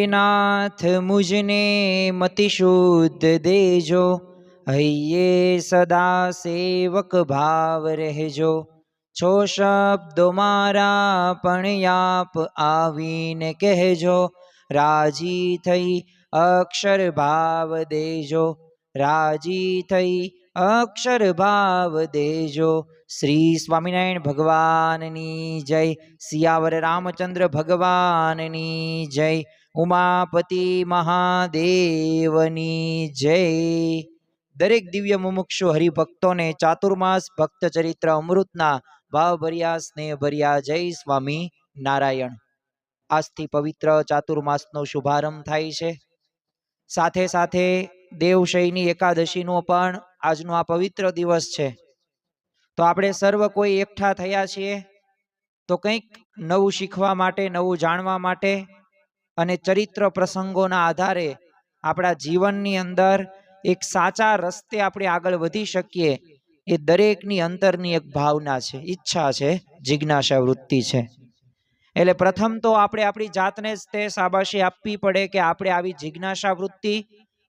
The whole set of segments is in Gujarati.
नाथ मुझने मति शुद्ध देजो, हइये सदा सेवक भाव रहजो। छो शब्दो मारा पण आप आवीने कहजो, राजी थई अक्षर भाव देजो, राजी थई अक्षर भाव देजो। श्री स्वामिनारायण भगवाननी जय। सियावर रामचंद्र भगवाननी जय। उमापति महादेवनी जय। दरेक दिव्य मुमुक्षु हरिभक्तों ने चातुर्मास भक्त चरित्र अमृतना भावभर्या स्नेहभर्या जय स्वामी नारायण। આજથી પવિત્ર ચાતુર્માસનો શુભારંભ થાય છે। સાથે સાથે દેવશયની એકાદશીનો પણ આજનો આ પવિત્ર દિવસ છે। તો આપણે સર્વ કોઈ એકઠા થયા છીએ તો કંઈક નવું શીખવા માટે, નવું જાણવા માટે અને ચરિત્ર પ્રસંગોના આધારે આપણા જીવનની અંદર એક સાચા રસ્તે આપણે આગળ વધી શકીએ, એ દરેકની અંતરની એક ભાવના છે, ઈચ્છા છે, જિજ્ઞાસા વૃત્તિ છે। એટલે પ્રથમ તો આપણે આપણી જાતને જ તે શાબાશી આપવી પડે કે આપણે આવી જિજ્ઞાસા વૃત્તિ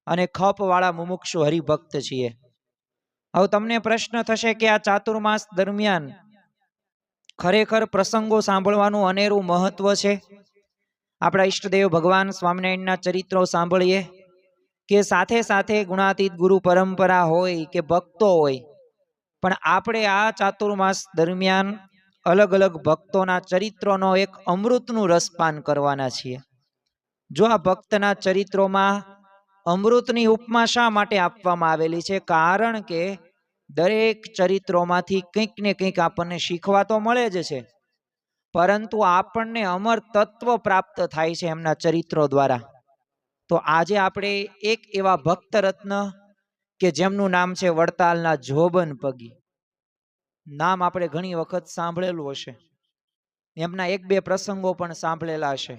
અને ખપવાળા મુમુક્ષુ હરિભક્ત છીએ। હવે તમને પ્રશ્ન થશે કે આ ચાતુર્માસ દરમિયાન ખરેખર પ્રસંગો સાંભળવાનું અનેરું મહત્વ છે। આપણા ઈષ્ટદેવ ભગવાન સ્વામિનારાયણના ચરિત્રો સાંભળીએ કે સાથે સાથે ગુણાતીત ગુરુ પરંપરા હોય કે ભક્તો હોય, પણ આપણે આ ચાતુર્માસ દરમિયાન અલગ અલગ ભક્તોના ચરિત્રોનો એક અમૃતનું રસપાન કરવાના છીએ। જો આ ભક્તના ચરિત્રોમાં અમૃતની ઉપમા શા માટે આપવામાં આવેલી છે? કારણ કે દરેક ચરિત્રોમાંથી કંઈક ને કંઈક આપણને શીખવા તો મળે જ છે, પરંતુ આપણને અમર તત્વ પ્રાપ્ત થાય છે એમના ચરિત્રો દ્વારા। તો આજે આપણે એક એવા ભક્ત રત્ન કે જેમનું નામ છે વડતાલના જોબન પગી, નામ આપણે ઘણી વખત સાંભળેલું હશે, એમના એક બે પ્રસંગો પણ સાંભળેલા હશે,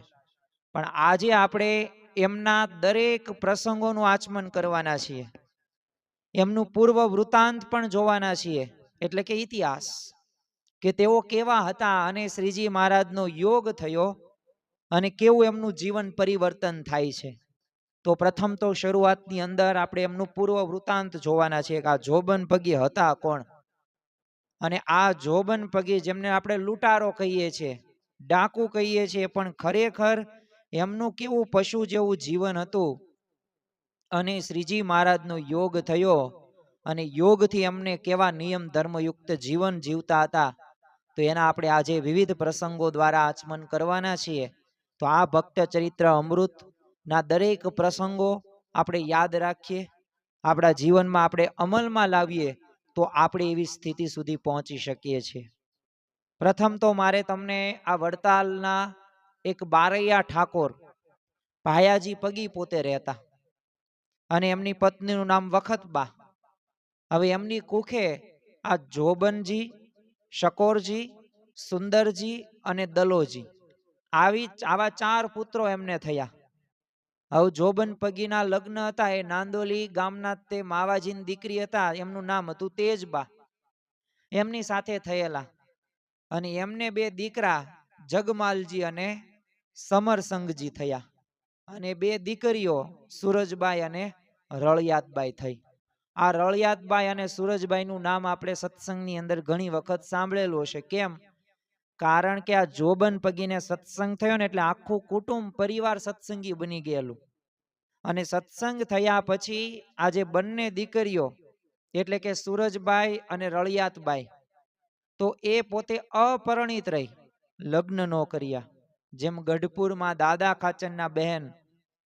પણ આજે આપણે એમના દરેક પ્રસંગોનું આચમન કરવાના છીએ, એમનું પૂર્વ વૃતાંત પણ જોવાના છીએ, એટલે કે ઇતિહાસ, કે તેઓ કેવા હતા અને શ્રીજી મહારાજનો યોગ થયો અને કેવું એમનું જીવન પરિવર્તન થાય છે। તો પ્રથમ તો શરૂઆતની અંદર આપણે એમનું પૂર્વ વૃતાંત જોવાના છીએ કે આ જોબન પગી હતા કોણ। અને આ જોબન પગી, જેમને આપણે લૂંટારો કહીએ છીએ, ડાકુ કહીએ છીએ, પણ ખરેખર એમનું કેવું પશુ જેવું જીવન હતું અને શ્રીજી મહારાજનો યોગ થયો અને યોગથી એમને કેવા નિયમ ધર્મયુક્ત જીવન જીવતા હતા, તો એના આપણે આજે વિવિધ પ્રસંગો દ્વારા આચમન કરવાના છીએ। તો આ ભક્ત ચરિત્ર અમૃતના દરેક પ્રસંગો આપણે યાદ રાખીએ, આપણા જીવનમાં આપણે અમલમાં લાવીએ તો આપણે એવી સ્થિતિ સુધી પહોંચી શકીએ છીએ। પ્રથમ તો મારે તમને આ વડતાલના એક બારૈયા ઠાકોર ભાયાજી પગી પોતે રહેતા અને એમની પત્નીનું નામ વખતબા। હવે એમની કુખે આ જોબનજી, શકોરજી, સુંદરજી અને દલોજી, આવા ચાર પુત્રો એમને થયા। હવે જોબન પગીના લગ્ન હતા એ નાંદોલી ગામના તે માવાજીની દીકરી હતા, એમનું નામ હતું તેજબા, એમની સાથે થયેલા। અને એમને બે દીકરા જગમાલજી અને સમરસંગજી થયા અને બે દીકરીઓ સુરજબાઈ અને રળિયાતબાઈ થઈ। આ રળિયાતબાઈ અને સુરજબાઈનું નામ આપણે સત્સંગની અંદર ઘણી વખત સાંભળેલું હશે। કેમ? કારણ કે આ જોબન પગીને સત્સંગ થયો ને એટલે આખું કુટુંબ પરિવાર સત્સંગી બની ગયેલું। અને સત્સંગ થયા પછી આજે બંને દીકરીઓ એટલે કે સુરજબાઈ અને રળિયાતબાઈ, તો એ પોતે અપરિણિત રહી, લગ્ન ન કર્યા। જેમ ગઢપુરમાં દાદા ખાચરના બહેન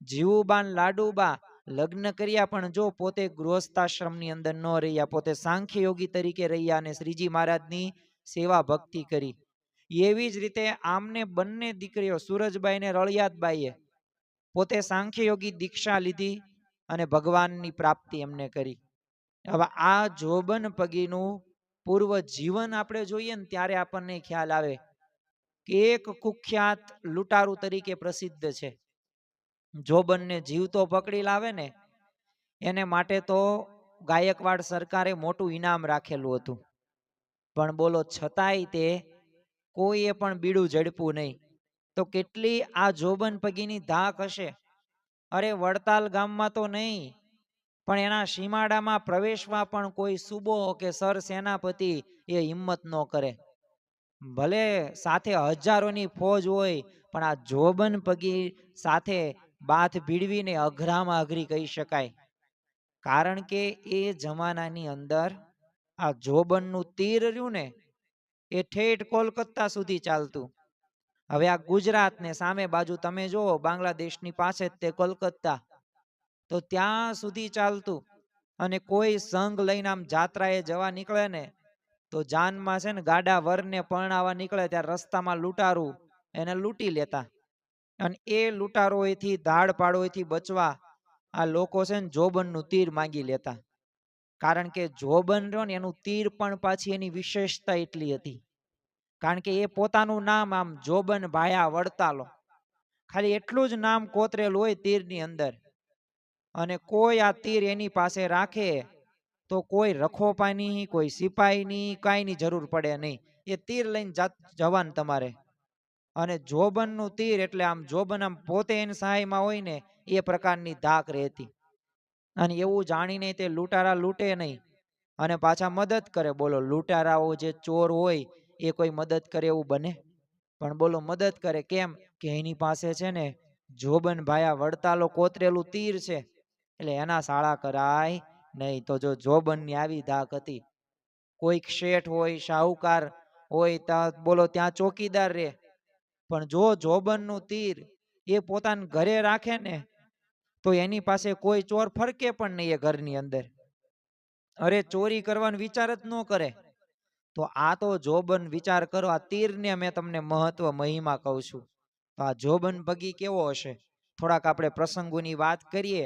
જીવુબા લાડુબા લગ્ન કર્યા, પણ જો પોતે ગૃહસ્થાશ્રમની અંદર ન રહ્યા, પોતે સાંખ્ય યોગી તરીકે રહ્યા અને શ્રીજી મહારાજની સેવા ભક્તિ કરી। એવી જ રીતે આમને બંને દીકરીઓ સુરજબાઈ ને રળિયાતબાઈએ પોતે સાંખ્ય યોગી દીક્ષા લીધી અને ભગવાનની પ્રાપ્તિ એમને કરી। હવે આ જોબન પગીનું પૂર્વ જીવન આપણે જોઈએ ને ત્યારે આપણને ખ્યાલ આવે કે એક કુખ્યાત લૂંટારૂ તરીકે પ્રસિદ્ધ છે। જોબનને જીવતો પકડી લાવે ને એને માટે તો ગાયકવાડ સરકારે મોટું ઇનામ રાખેલું હતું, પણ બોલો છતાંય તે કોઈએ પણ બીડું ઝડપું નહીં તો કેટલી આ જોબન પગીની ધાક હશે. અરે વડતાલ ગામમાં તો નહીં, પણ એના સીમાડામાં પ્રવેશવા પણ કોઈ સુબો કે સર સેનાપતિ એ હિંમત ન કરે. ભલે સાથે હજારોની ફોજ હોય, પણ આ જોબન પગી સાથે બાથ ભીડવીને અઘરામાં અઘરી કહી શકાય. કારણ કે એ જમાનાની અંદર આ જોબનનું તીર રહ્યું ને એ ઠેઠ કોલકાતા સુધી ચાલતું. હવે આ ગુજરાત ને સામે બાજુ તમે જુઓ, બાંગ્લાદેશની પાસે જ તે કોલકાતા, તો ત્યાં સુધી ચાલતું. અને કોઈ સંઘ લઈને આમ જાત્રાએ જવા નીકળે ને તો જાનમાં છે ને ગાડા વરને પરણાવવા નીકળે ત્યારે રસ્તામાં લૂંટારું એને લૂંટી લેતા. અને એ લૂંટારોથી ધાડ પાડોથી બચવા આ લોકો છે ને જોબનનું તીર માંગી લેતા. કારણ કે જોબન રહ્યો ને એનું તીર પણ પાછી એની વિશેષતા એટલી હતી. કારણ કે એ પોતાનું નામ આમ જોબન ભાયા વડતાલો, ખાલી એટલું જ નામ કોતરેલું હોય તીરની અંદર. અને કોઈ આ તીર એની પાસે રાખે તો કોઈ રખોપાની, કોઈ સિપાહીની કાંઈની જરૂર પડે નહીં. એ તીર લઈને જવાન તમારે. અને જોબનનું તીર એટલે આમ જોબન આમ પોતે એની સહાયમાં હોય ને એ પ્રકારની ધાક રહેતી. અને એવું જાણીને તે લૂંટારા લૂંટે નહીં અને પાછા મદદ કરે. બોલો, લૂંટારાઓ જે ચોર હોય એ કોઈ મદદ કરે એવું બને? પણ બોલો મદદ કરે. કેમ કે એની પાસે છે ને જોબન ભાયા વડતાલો કોતરેલું તીર છે, એટલે એના શાળા કરાય નહીં. તો જો જોબનની આવી ધાક હતી. કોઈક શેઠ હોય, શાહુકાર હોય, બોલો ત્યાં ચોકીદાર રે, પણ જો જોબનનું તીર એ પોતાના ઘરે રાખે ને તો એની પાસે કોઈ ચોર ફરકે પણ નહીં એ ઘરની અંદર. અરે ચોરી કરવાનો વિચાર જ ન કરે. તો આ તો જોબન વિચાર કરો. આ તીરને મેં તમને મહત્વ મહિમા કહું છું. તો આ જોબન ભગી કેવો હશે? થોડાક આપણે પ્રસંગોની વાત કરીએ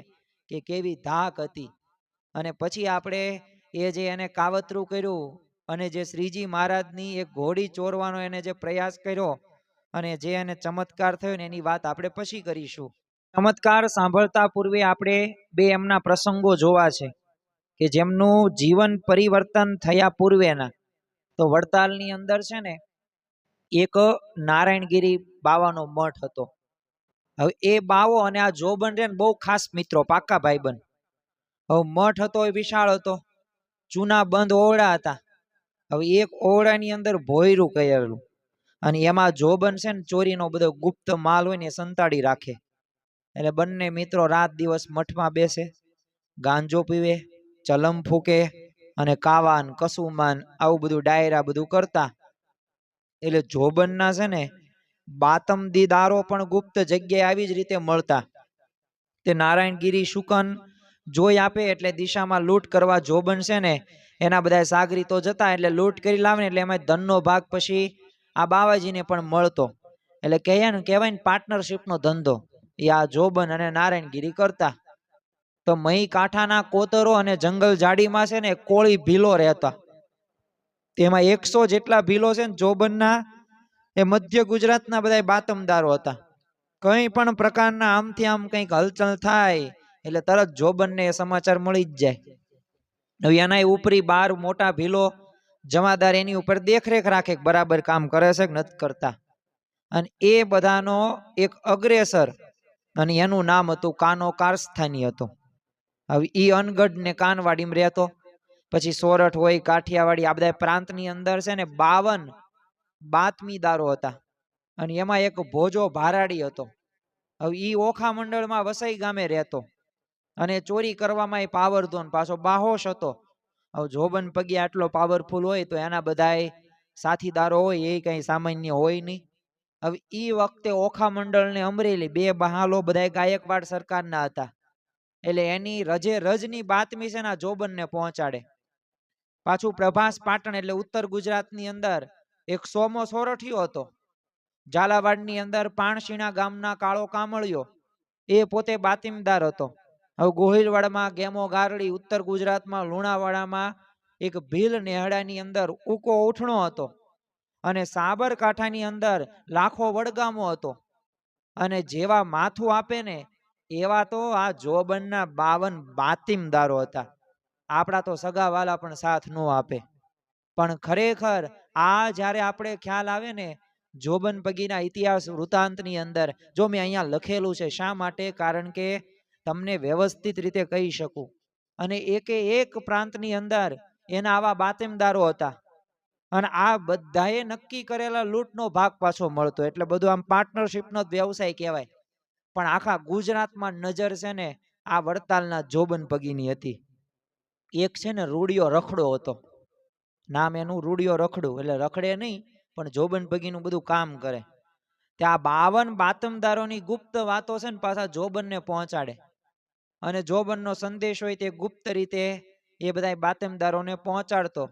કે કેવી ધાક હતી. અને પછી આપણે એ જે એને કાવતરું કર્યું અને જે શ્રીજી મહારાજની એક ઘોડી ચોરવાનો એને જે પ્રયાસ કર્યો અને જે એને ચમત્કાર થયો ને એની વાત આપણે પછી કરીશું. ચમત્કાર સાંભળતા પૂર્વે આપણે બે એમના પ્રસંગો જોવા છે કે જેમનું જીવન પરિવર્તન થયા પૂર્વેના. તો વડતાલની અંદર છે ને એક નારાયણગીરી બાવાનો મઠ હતો. હવે એ બાવો અને આ જોબન રે બહુ ખાસ મિત્રો, પાકા ભાઈબંધ. હવે મઠ હતો એ વિશાળ હતો, ચૂના બંધ ઓરડા હતા. હવે એક ઓરડાની અંદર ભોયરું કરેલું અને એમાં જોબન છે ને ચોરીનો બધો ગુપ્ત માલ હોય ને એ સંતાડી રાખે. એટલે બંને મિત્રો રાત દિવસ મઠમાં બેસે, ગાંજો પીવે, ચલમ ફૂકે અને કાવાન કસુમાન આવું બધું ડાયરા બધું કરતા. એટલે જોબનના છે ને બાતમ દીદારો પણ ગુપ્ત જગ્યાએ આવી જ રીતે મળતા. તે નારાયણગીરી શુકન જોઈ આપે એટલે દિશામાં લૂંટ કરવા જોબન છે ને એના બધા સાગરીતો જતા, એટલે લૂંટ કરી લાવે ને એટલે એમાં ધનનો ભાગ પછી આ બાવાજીને પણ મળતો. એટલે કહેવાય ને પાર્ટનરશિપનો ધંધો એ આ જોબન અને નારાયણગીરી કરતા. તો મહી કાંઠાના કોતરો અને જંગલ ઝાડીમાં છે ને કોળી ભીલો રહેતા. તેમાં 100 જેટલા ભીલો છે ને જોબનના એ મધ્ય ગુજરાતના બધા બાતમદારો હતા. કંઈ પણ પ્રકારના આમથી આમ કંઈક હલચલ થાય એટલે તરત જોબનને સમાચાર મળી જ જાય. હવે એના ઉપરી 12 મોટા ભીલો જમાદાર એની ઉપર દેખરેખ રાખે બરાબર કામ કરે છે કે નથી કરતા. અને એ બધાનો એક અગ્રેસર અને એનું નામ હતું કાનો કારસ્થાની હતો. હવે ઈ અનગઢ ને કાનવાડીમાં રહેતો. પછી સોરઠ હોય, કાઠિયાવાડી, આ બધા પ્રાંતની અંદર છે ને 52 બાતમીદારો હતા. અને એમાં એક ભોજો ભારાડી હતો. હવે ઈ ઓખા મંડળમાં વસઈ ગામે રહેતો અને ચોરી કરવામાં એ પાવરધોન પાછો બાહોશ હતો. હવે જોબન પગી આટલો પાવરફુલ હોય તો એના બધા સાથીદારો હોય એ કઈ સામાન્ય હોય નહીં. હવે ઈ વખતે ઓખા મંડળ ને અમરેલી બે બહાલો બધા ગાયકવાડ સરકારના હતા. એટલે એની રજે રજની બાતમી છે ને જોબનને પહોંચાડે. પાછું પ્રભાસ પાટણ એટલે ઉત્તર ગુજરાતની અંદર એક સોમો સોરઠિયો હતો. ઝાલાવાડની અંદર પાણશીણા ગામના કાળો કામળિયો એ પોતે બાતિમદાર હતો. હવે ગોહિલવાડમાં ગેમો ગારડી, ઉત્તર ગુજરાતમાં લુણાવાડામાં એક ભીલ નેહડાની અંદર ઉકો ઉઠણો હતો. અને સાબરકાંઠાની અંદર લાખો વડગામો હતો. અને જેવા માથું આપે ને એવા તો આ જોબનના 52 બાતિમદારો હતા. આપણા તો સગાવાલા પણ સાથ ન આપે. પણ ખરેખર આ જ્યારે આપણે ખ્યાલ આવે ને જોબન પગીના ઇતિહાસ વૃતાંતની અંદર જો મેં અહીંયા લખેલું છે, શા માટે? કારણ કે તમને વ્યવસ્થિત રીતે કહી શકું. અને એકે એક પ્રાંતની અંદર એના આવા બાતેમદારો હતા અને આ બધાએ નક્કી કરેલા લૂંટનો ભાગ પાછો મળતો, એટલે બધું આમ પાર્ટનરશિપનો જ વ્યવસાય કહેવાય. પણ આખા ગુજરાતમાં નજર છે ને આ વડતાલના જોબન પગીની હતી. એક છે ને રૂડિયો રખડો હતો, નામ એનું રૂડિયો રખડું, એટલે રખડે નહીં પણ જોબન પગીનું બધું કામ કરે. ત્યાં 52 બાતમદારોની ગુપ્ત વાતો છે ને પાછા જોબનને પહોંચાડે, અને જોબનનો સંદેશ હોય તે ગુપ્ત રીતે એ બધા બાતમદારોને પહોંચાડતો.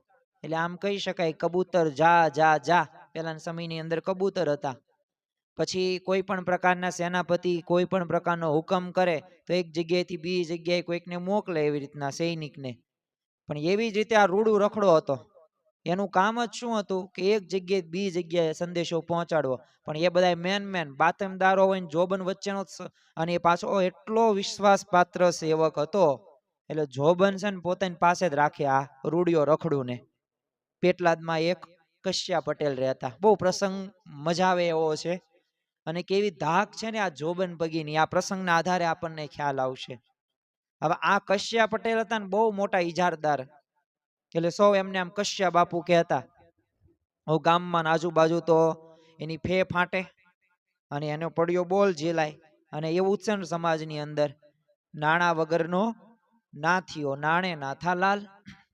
એટલે આમ કહી શકાય કબૂતર જા જા જા, પેલાના સમયની અંદર કબૂતર હતા. પછી કોઈ પણ પ્રકારના સેનાપતિ કોઈ પણ પ્રકારનો હુકમ કરે તો એક જગ્યાએથી બીજી જગ્યાએ કોઈકને મોકલે, એવી રીતના સૈનિકને. પણ એવી જ રીતે આ રૂડું રખડો હતો. એનું કામ જ શું હતું કે એક જગ્યાએ બીજી જગ્યાએ સંદેશો પહોંચાડવો. પણ એ બધા મેન બાતમદારો હોય ને જોબન વચ્ચેનો, અને એ પાછો એટલો વિશ્વાસપાત્ર સેવક હતો એટલે જોબન છે ને પોતાની પાસે જ રાખે આ રૂડિયો રખડું ને. પેટલાદમાં એક કશ્યા પટેલ રહેતા, બહુ પ્રસંગ મજા આવે એવો છે. અને કેવી ધાક છે ને આ જોબન પગીની, આ પ્રસંગના આધારે આપણને ખ્યાલ આવશે. હવે આ કશ્યા પટેલ હતા ને બહુ મોટા ઇજારદાર, એટલે સૌ એમને આમ કશ્યા બાપુ કહેતા. હું ગામમાં આજુબાજુ તો એની ફે ફાટે અને એનો પડ્યો બોલ ઝીલાય. અને એવું છે ને સમાજની અંદર, નાણા વગરનો ના થયો નાણે નાથાલાલ,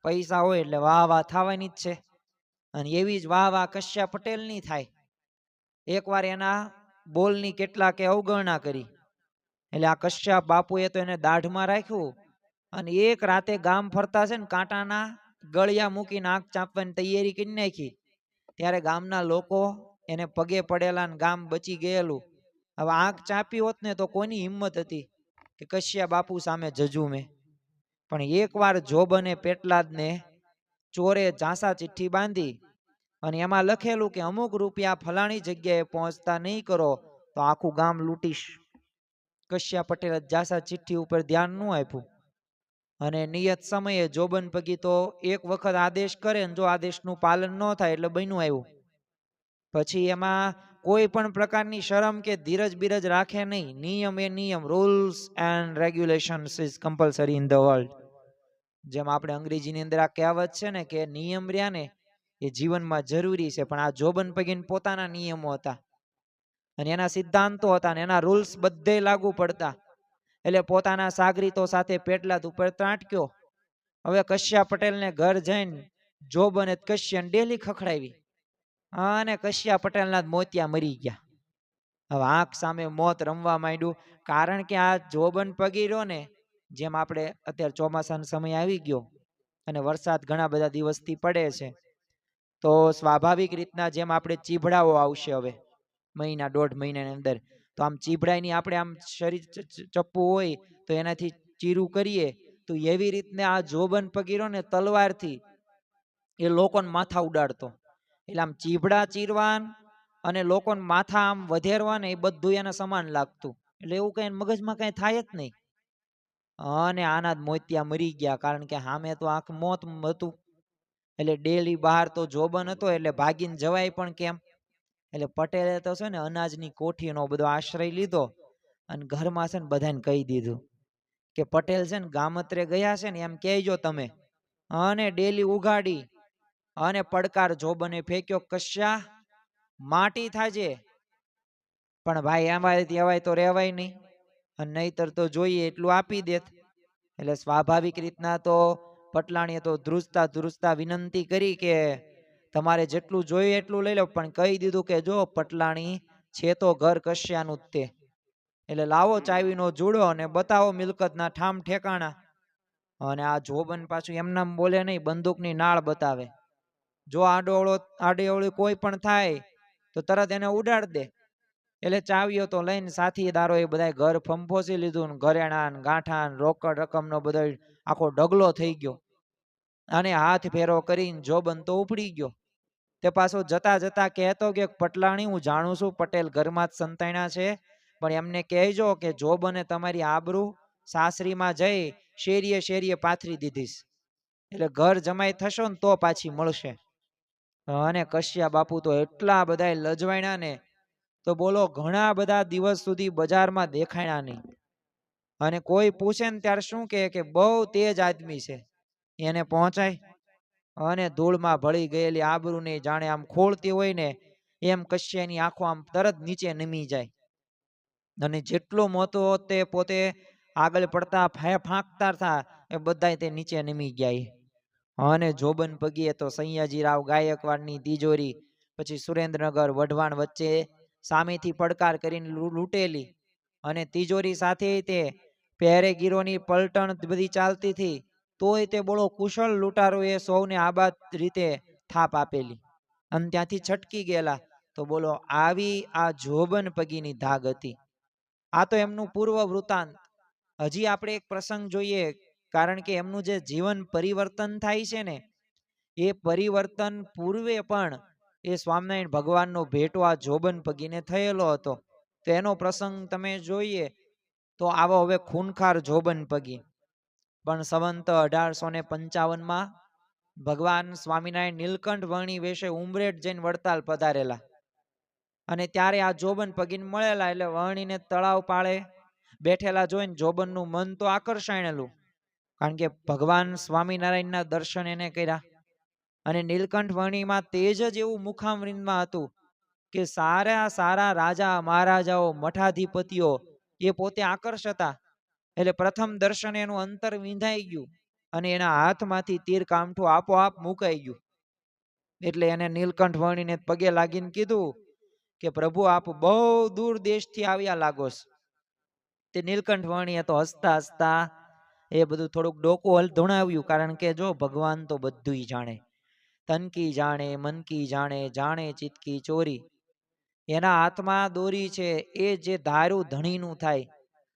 પૈસા હોય એટલે વાહ વાહ થવાની જ છે. અને એવી જ વાહ વાહ કશ્યા પટેલની થાય. એકવાર એના બોલની કેટલાકે અવગણના કરી, એટલે આ કશ્યપ બાપુએ તો એને દાઢમાં રાખ્યું અને એક રાતે ગામ ફરતા છે ને કાંટાના ગળિયા મૂકીને આંખ ચાંપવાની તૈયારી કરી નાખી. ત્યારે ગામના લોકો એને પગે પડેલા ને ગામ બચી ગયેલું. હવે આંખ ચાંપી હોત ને તો કોની હિંમત હતી કે કશ્યા બાપુ સામે જજુમે. પણ એકવાર જોબને પેટલાદને ચોરે ઝાંસા ચિઠ્ઠી બાંધી અને એમાં લખેલું કે અમુક રૂપિયા ફલાણી જગ્યાએ પહોંચતા નહીં કરો તો આખું ગામ લૂંટીશ. કશ્યા પટેલે ઝાંસા ચિઠ્ઠી ઉપર ધ્યાન ન આપ્યું અને નિયત સમયે જોબન પગી તો એક વખત આદેશ કરે ને જો આદેશનું પાલન ન થાય એટલે બન્યું આવ્યું. પછી એમાં કોઈ પણ પ્રકારની શરમ કે ધીરજ બીરજ રાખે નહીં. નિયમ એ નિયમ, rules and regulations is compulsory in the world. જેમ આપણે અંગ્રેજીની અંદર આ કહેવત છે ને કે નિયમ રહ્યા ને એ જીવનમાં જરૂરી છે, પણ આ જોબન પગીને પોતાના નિયમો હતા અને એના સિદ્ધાંતો હતા અને એના રૂલ્સ બધે લાગુ પડતા. એટલે પોતાના સાગરીતો સાથે પેટલાદ ઉપર ત્રાટક્યો. હવે કશ્યા પટેલને ઘર જઈને જોબને કશ્યાને ડેલી ખખડાવી અને કશ્યા પટેલના જ મોતિયા મરી ગયા. હવે આંખ સામે મોત રમવા માંડ્યું. કારણ કે આ જોબન પગીરો ને, જેમ આપણે અત્યારે ચોમાસાનો સમય આવી ગયો અને વરસાદ ઘણા બધા દિવસથી પડે છે, તો સ્વાભાવિક રીતના જેમ આપણે ચીભડાઓ આવશે હવે મહિના દોઢ મહિનાની અંદર, તો આમ ચીભડાની આપણે આમ શરીર ચપ્પુ હોય તો એનાથી ચીરું કરીએ, તો એવી રીતના આ જોબન પગીરો ને તલવારથી એ લોકોને માથા ઉડાડતો. એટલે આમ ચીભડા ચીરવાન અને લોકોને માથા આમ વધેરવા ને એ બધું એને સમાન લાગતું. એટલે એવું કઈ મગજમાં કઈ થાય જ નહીં. અને આના જ મોતિયા મરી ગયા, કારણ કે સામે તો આંખ મોત હતું. એટલે ડેલી બહાર તો જોબન હતો એટલે ભાગીને જવાય પણ કેમ. એટલે પટેલે તો છે ને અનાજની કોઠીનો બધો આશ્રય લીધો અને ઘરમાં છે ને બધાને કહી દીધું કે પટેલ છે ને ગામત્રે ગયા છે ને એમ કહેજો તમે. અને ડેલી ઉગાડી અને પડકાર જોબને ફેંક્યો, કશ્યા માટી થાજે. પણ ભાઈ એવાય તો રહેવાય નહીં, અને નહીતર તો જોઈએ એટલું આપી દેત. એટલે સ્વાભાવિક રીતના તો પટલાણીએ તો ધ્રુજતા વિનંતી કરી કે તમારે જેટલું જોઈએ એટલું લઈ લો, પણ કહી દીધું કે જો પટલાણી છે તો ઘર કશ્યાનું જ તે, એટલે લાવો ચાવીનો જુડો અને બતાવો મિલકતના ઠામ ઠેકાણા. અને આ જોબન પાછું એમનામ બોલે નહીં, બંદૂકની નાળ બતાવે. જો આડેઅવળું કોઈ પણ થાય તો તરત એને ઉડાડ દે. એટલે ચાવીઓ તો લઈને સાથીદારો એ બધા ઘર ફંફોસી લીધું ને ઘરેણા ને ગાંઠા ને રોકડ રકમનો બધો આખો ઢગલો થઈ ગયો. અને હાથ ફેરો કરીને જોબન તો ઉપડી ગયો. તે પાછો જતા જતા કહેતો કે પટલાણી, હું જાણું છું પટેલ ઘરમાં જ સંતાણ્યા છે, પણ એમને કહેજો કે જોબને તમારી આબરૂ સાસરીમાં જઈ શેરીએ શેરીએ પાથરી દીધીશ, એટલે ઘર જમાઈ થશો ને તો પાછી મળશે. અને કશ્યા બાપુ તો એટલા બધા લજવાણ્યા ને, તો બોલો ઘણા બધા દિવસ સુધી બજારમાં દેખાણ્યા નહીં. અને કોઈ પૂછે ને ત્યારે શું કે બહુ તેજ આદમી છે. એને પહોંચાય અને ધૂળમાં ભળી ગયેલી આબરૂને જાણે આમ ખોળતી હોય ને એમ કશ્યાની આંખો આમ તરત નીચે નમી જાય. અને જેટલો મોટો તે પોતે આગળ પડતા ફાંકતા હતા એ બધા તે નીચે નમી ગયા. અને જોબન પગીએ તો સૈયાજીરાવ ગાયકવાડની તિજોરી, પછી સુરેન્દ્રનગર વઢવાણ વચ્ચે સામેથી પડકાર કરીને લૂંટેલી. અને તિજોરી સાથે તે પહેરેગીરોની પલટણ બધી ચાલતી હતી, તોય તે બોલો કુશળ લૂંટારોએ સૌને આબાદ રીતે થાપ આપેલી અને ત્યાંથી છટકી ગયેલા. તો બોલો આવી આ જોબન પગીની ધાગ હતી. આ તો એમનું પૂર્વ વૃત્તાંત. હજી આપણે એક પ્રસંગ જોઈએ, કારણ કે એમનું જે જીવન પરિવર્તન થાય છે ને, એ પરિવર્તન પૂર્વે પણ એ સ્વામિનારાયણ ભગવાનનો ભેટો આ જોબન પગીને થયેલો હતો. તો એનો પ્રસંગ તમે જોઈએ તો આવો હવે ખૂનખાર જોબન પગી. પણ સંવંત 1855 ભગવાન સ્વામિનારાયણ નીલકંઠ વર્ણી વેશે ઉમરેઠ જઈને વડતાલ પધારેલા. અને ત્યારે આ જોબન પગીને મળેલા, એટલે વર્ણીને તળાવ પાળે બેઠેલા જોઈને જોબનનું મન તો આકર્ષાયેલું, કારણ કે ભગવાન સ્વામિનારાયણના દર્શન એને કર્યા. અને નીલકંઠ વર્ણીમાં તેજ જ એવું મુખામૃતમાં હતું કે સારા સારા રાજા મહારાજાઓ મઠાધિપતિઓ એ પોતે આકર્ષ હતા. એટલે પ્રથમ દર્શને એનું અંતર વિંધાઈ ગયું અને એના હાથમાંથી તીર કામઠું આપોઆપ મુકાઈ ગયું. એટલે એને નીલકંઠ વર્ણીને પગે લાગીને કીધું કે પ્રભુ આપ બહુ દૂર દેશથી આવ્યા લાગોસ. તે નીલકંઠ વર્ણીએ તો હસતા હસતા એ બધું થોડુંક ડોકું ધોણાવ્યું, કારણ કે જો ભગવાન તો બધુંય જાણે, તનકી જાણે મનકી જાણે, જાણે ચિતકી ચોરી. એના હાથમાં દોરી છે, એ જે ધારું ધણીનું થાય.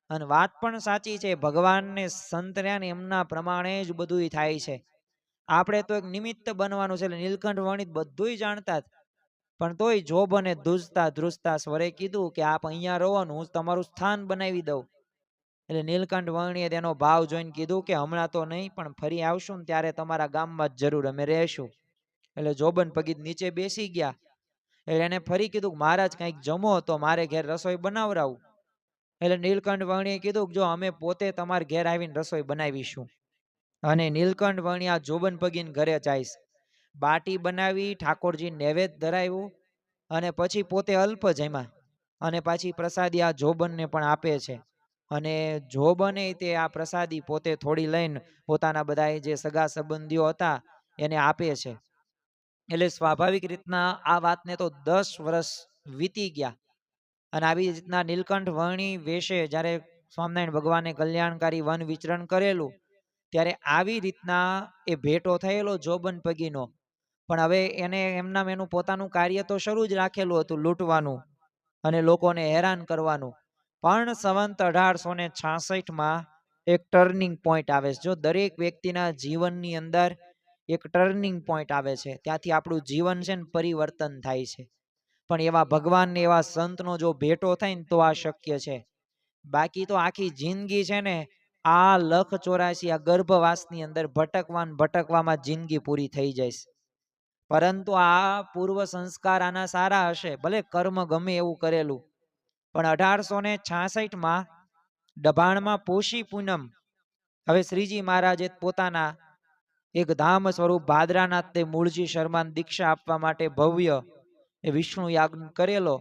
અને વાત પણ સાચી છે, ભગવાનને સંતર્યા ને એમના પ્રમાણે જ બધું થાય છે. આપણે તો એક નિમિત્ત બનવાનું છે. એટલે નીલકંઠ વર્ણિત બધુંય જાણતા, પણ તોય જોબને ધ્રુજતા ધ્રુજતા સ્વરે કીધું કે આપ અહીંયા રહો ને હું તમારું સ્થાન બનાવી દઉં. એટલે નીલકંઠ વર્ણીએ તેનો ભાવ જોઈને કીધું કે હમણાં તો નહીં, પણ ફરી આવશું ને ત્યારે તમારા ગામમાં જ જરૂર અમે રહેશું. એટલે જોબન પગી નીચે બેસી ગયા. એટલે એને ફરી કીધું કે મહારાજ કંઈક જમો તો મારે ઘેર રસોઈ બનાવરાવું. એટલે નીલકંઠ વર્ણીએ કીધું કે જો અમે પોતે તમારે ઘેર આવીને રસોઈ બનાવીશું. અને નીલકંઠ વર્ણી આ જોબન પગીને ઘરે જઈશ, બાટી બનાવી ઠાકોરજી નૈવેદ્ય ધરાવ્યું અને પછી પોતે અલ્પ જમ્યા. અને પાછી પ્રસાદી આ જોબનને પણ આપે છે. અને જોબને તે આ પ્રસાદી પોતે થોડી લઈને પોતાના બધા જે સગા સંબંધીઓ હતા એને આપે છે. એટલે સ્વાભાવિક રીતના આ વાતને તો 10 વર્ષ વીતી ગયા. અને આવી રીતના નીલકંઠ વર્ણી વેશે જ્યારે સ્વામિનારાયણ ભગવાને કલ્યાણકારી વન વિચરણ કરેલું, ત્યારે આવી રીતના એ ભેટો થયેલો જોબન પગીનો. પણ હવે એને એનું પોતાનું કાર્ય તો શરૂ જ રાખેલું હતું, લૂંટવાનું અને લોકોને હેરાન કરવાનું. પણ સંવંત 1866 એક ટર્નિંગ પોઈન્ટ આવે છે. જો દરેક વ્યક્તિના જીવનની અંદર એક ટર્નિંગ પોઈન્ટ આવે છે, ત્યાંથી આપણું જીવન છે ને પરિવર્તન થાય છે. પણ એવા ભગવાનને એવા સંતનો જો ભેટો થાય ને તો આ શક્ય છે. બાકી તો આખી જિંદગી છે ને આ 184 આ ગર્ભવાસની અંદર ભટકવામાં જિંદગી પૂરી થઈ જાય. પરંતુ આ પૂર્વ સંસ્કાર આના સારા હશે, ભલે કર્મ ગમે એવું કરેલું. પણ 1866 ડભાણમાં પોષી પૂનમ, હવે શ્રીજી મહારાજે પોતાના એક ધામ સ્વરૂપ ભાદરાનાથ તે મૂળજી શર્માને દીક્ષા આપવા માટે ભવ્ય એ વિષ્ણુ યાગ કરેલો.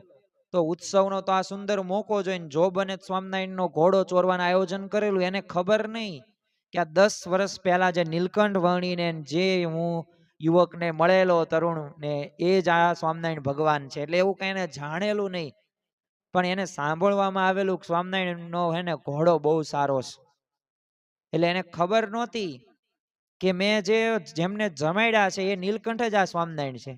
તો ઉત્સવનો તો આ સુંદર મોકો જોઈને જોબને સ્વામિનારાયણનો ઘોડો ચોરવાનું આયોજન કરેલું. એને ખબર નહીં કે આ 10 વર્ષ પહેલા જે નીલકંઠ વર્ણીને જે હું યુવકને મળેલો તરુણ ને એ જ આ સ્વામિનારાયણ ભગવાન છે. એટલે એવું કઈ એને જાણેલું નહીં, પણ એને સાંભળવામાં આવેલું સ્વામિનારાયણનો હે ને ઘોડો બહુ સારો છે. એટલે એને ખબર નહોતી કે મેં જેમને જમાડ્યા છે એ નીલકંઠ જ આ સ્વામિનારાયણ છે.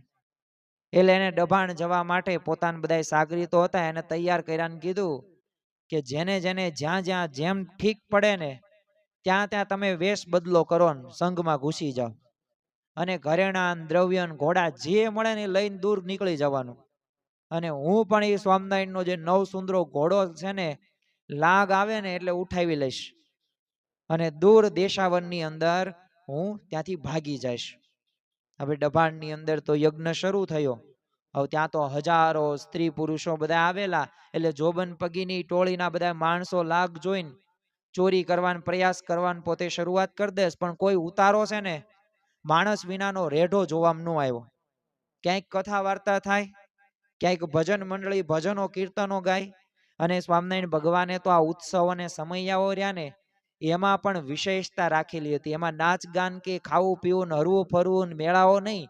એટલે એને ડભાણ જવા માટે પોતાના બધા સાગરીતો હતા એને તૈયાર કર્યાને કીધું કે જેને જેને જ્યાં જ્યાં જેમ ઠીક પડે ને ત્યાં ત્યાં તમે વેશ બદલો કરો ને સંઘમાં ઘૂસી જાઓ, અને ઘરેણા દ્રવ્ય ઘોડા જે મળે ને લઈને દૂર નીકળી જવાનું. અને હું પણ એ સ્વામિનારાયણનો જે નવ સુંદરો ઘોડો છે ને લાગ આવે ને એટલે ઉઠાવી લઈશ અને દૂર દેશાવનની અંદર હું ત્યાંથી ભાગી જઈશ. હવે ડભાણની અંદર તો યજ્ઞ શરૂ થયો. હવે ત્યાં તો હજારો સ્ત્રી પુરુષો બધા આવેલા, એટલે જોબન પગીની ટોળીના બધા માણસો લાગ જોઈને ચોરી કરવાનો પ્રયાસ કરવાનો પોતે શરૂઆત કરી દેશ, પણ કોઈ ઉતારો છે ને માણસ વિનાનો રેઢો જોવામાં ન આવ્યો. ક્યાંક કથા વાર્તા થાય, ક્યાંક ભજન મંડળી ભજનો કીર્તનો ગાય, અને સ્વામિનારાયણ ભગવાને તો આ ઉત્સવ અને સમયાઓ રહ્યા ને એમાં પણ વિશેષતા રાખેલી હતી. એમાં નાચ ગાન કે ખાવું પીવું હરવું ફરવું મેળાઓ નહીં,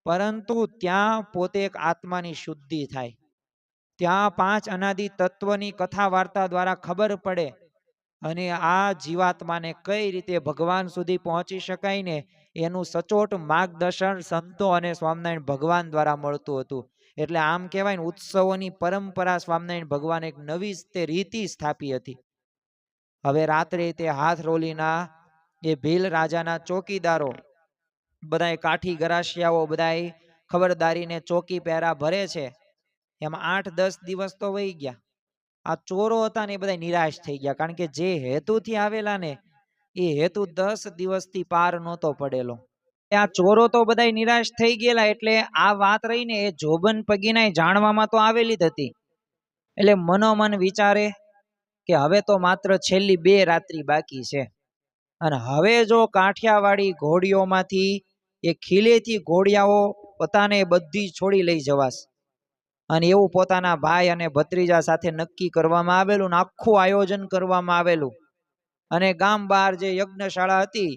પરંતુ ત્યાં પોતે એક આત્માની શુદ્ધિ થાય. ત્યાં પાંચ અનાદિ તત્વની કથા વાર્તા દ્વારા ખબર પડે અને આ જીવાત્માને કઈ રીતે ભગવાન સુધી પહોંચી શકાય ને એનું સચોટ માર્ગદર્શન સંતો અને સ્વામિનારાયણ ભગવાન દ્વારા મળતું હતું. એટલે આમ કહેવાય ને ઉત્સવોની પરંપરા સ્વામિનારાયણ ભગવાન એક નવી તે રીતિ સ્થાપી હતી. હવે રાત્રે તે હાથરોલીના એ ભીલ રાજાના ચોકીદારો બધાય કાઠી ગરાસિયાઓ બધાય ખબરદારીને ચોકી પહેરા ભરે છે. એમાં 8-10 દિવસ તો વહી ગયા. આ ચોરો હતા ને એ બધા નિરાશ થઈ ગયા, કારણ કે જે હેતુથી આવેલા ને એ હેતુ 10 દિવસથી પાર નહોતો પડેલો. આ ચોરો તો બધા નિરાશ થઈ ગયેલા, એટલે આ વાત રહી ને એ જોબન પગીના જાણવામાં તો આવેલી જ હતી. એટલે મનોમન વિચારે કે હવે તો માત્ર છેલ્લી 2 રાત્રિ બાકી છે, અને હવે જો કાઠિયાવાડી ઘોડીઓમાંથી એ ખીલેથી ઘોડિયાઓ પોતાને બધી છોડી લઈ જવાશે. અને એવું પોતાના ભાઈ અને ભત્રીજા સાથે નક્કી કરવામાં આવેલું ને આખું આયોજન કરવામાં આવેલું. અને ગામ બહાર જે યજ્ઞશાળા હતી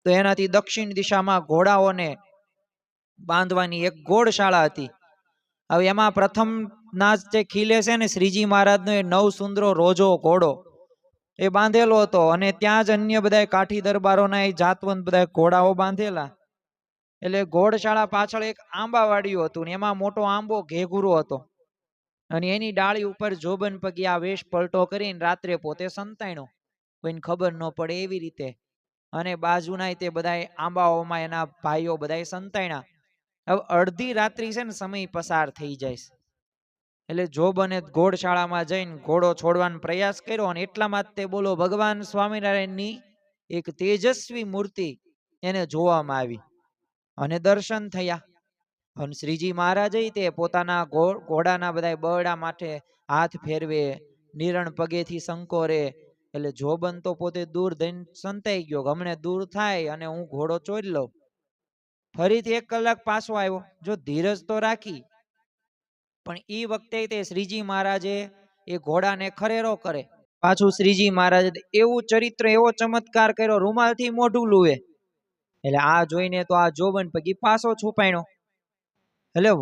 તો એનાથી દક્ષિણ દિશામાં ઘોડાઓને બાંધવાની એક ગોળશાળા હતી. હવે એમાં પ્રથમ નાચ જે ખીલે છે ને શ્રીજી મહારાજનો એ 9 સુંદરો રોજો ઘોડો એ બાંધેલો હતો, અને ત્યાં જ અન્ય બધા કાઠી દરબારોના એ જાતવંત બધા ઘોડાઓ બાંધેલા. એટલે ઘોડશાળા પાછળ એક આંબાવાડિયું હતું, ને એમાં મોટો આંબો ઘેઘુરો હતો, અને એની ડાળી ઉપર જોબન પગી આ વેશ પલટો કરીને રાત્રે પોતે સંતાણ્યો, કોઈને ખબર ન પડે એવી રીતે. અને બાજુના તે બધા આંબાઓમાં એના ભાઈઓ બધા સંતાણ્યા. હવે અડધી રાત્રિ છે ને સમય પસાર થઈ જાય, એટલે જોબને ઘોડશાળામાં જઈને ઘોડો છોડવાનો પ્રયાસ કર્યો, અને એટલામાં તે બોલો ભગવાન સ્વામિનારાયણની એક તેજસ્વી મૂર્તિ એને જોવામાં આવી અને દર્શન થયા. અને શ્રીજી મહારાજ તે પોતાના ઘોડાના બધા બરડા માટે હાથ ફેરવે, નિરણ પગેથી સંકોરે. એટલે જોબન તો પોતે દૂર થઈને સંતાઈ ગયો, હમણે દૂર થાય અને હું ઘોડો ચોરી લઉં. ફરીથી 1 કલાક પાછો આવ્યો, જો ધીરજ તો રાખી, પણ એ વખતે તે શ્રીજી મહારાજે એ ઘોડાને ખરેરો કરે. પાછું શ્રીજી મહારાજે એવું ચરિત્ર એવો ચમત્કાર કર્યો, રૂમાલથી મોઢું લુવે. એટલે આ જોઈને તો આ જોબન પગી પાછો છુપાણ્યો. એટલે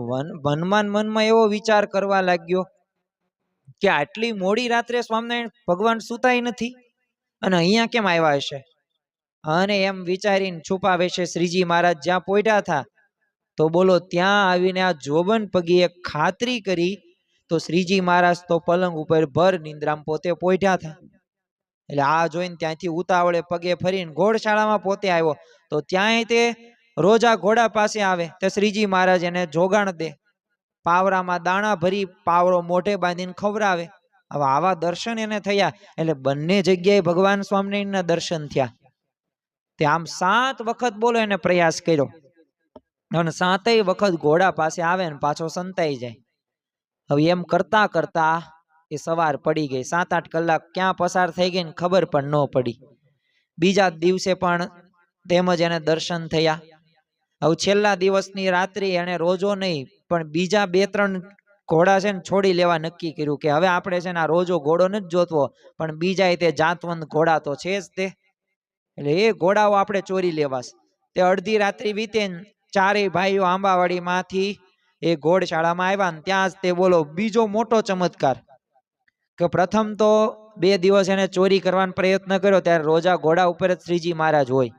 મનમાં એવો વિચાર કરવા લાગ્યો કે આટલી મોડી રાત્રે સ્વામિનારાયણ ભગવાન સુતાય નથી અને અહીંયા કેમ આવ્યા હશે. અને એમ વિચારીને છુપાવે છે શ્રીજી મહારાજ જ્યાં પોઢ્યા હતા, તો બોલો ત્યાં આવીને આ જોબન પગીએ ખાતરી કરી તો શ્રીજી મહારાજ તો પલંગ ઉપર ભર નિંદ્રામાં પોતે પોઢ્યા હતા. એટલે આ જોઈને ત્યાંથી ઉતાવળે પગે ફરીને ઘોડશાળામાં પોતે આવ્યો, તો ત્યાંય તે રોજા ઘોડા પાસે આવે તે શ્રીજી મહારાજ એને જોગાણ દે, પાવરામાં દાણા ભરી પાવરો મોઢે બાંધીને ખવડાવે. હવે આવા દર્શન એને થયા, એટલે બંને જગ્યાએ ભગવાન સ્વામિનારાયણના દર્શન થયા. તે આમ 7 વખત બોલો એને પ્રયાસ કર્યો, અને 7 વખત ઘોડા પાસે આવે ને પાછો સંતાઈ જાય. હવે એમ કરતા કરતા એ સવાર પડી ગઈ, 7-8 કલાક ક્યાં પસાર થઈ ગઈ ને ખબર પણ ન પડી. બીજા દિવસે પણ તેમજ એને દર્શન થયા. હવે છેલ્લા દિવસની રાત્રિ એને રોજો નહીં પણ બીજા 2-3 ઘોડા છે ને છોડી લેવા નક્કી કર્યું કે હવે આપણે છે ને આ રોજો ઘોડો નથી જોતવો, પણ બીજા તે જાતવંત ઘોડા તો છે જ તે, એટલે એ ઘોડાઓ આપણે ચોરી લેવાશે. તે અડધી રાત્રિ વીતે, 4 ભાઈઓ આંબાવાડીમાંથી એ ઘોડશાળામાં આવ્યા, ને ત્યાં જ તે બોલો બીજો મોટો ચમત્કાર કે પ્રથમ તો 2 દિવસ એને ચોરી કરવાનો પ્રયત્ન કર્યો ત્યારે રોજા ઘોડા ઉપર જ શ્રીજી મહારાજ હોય,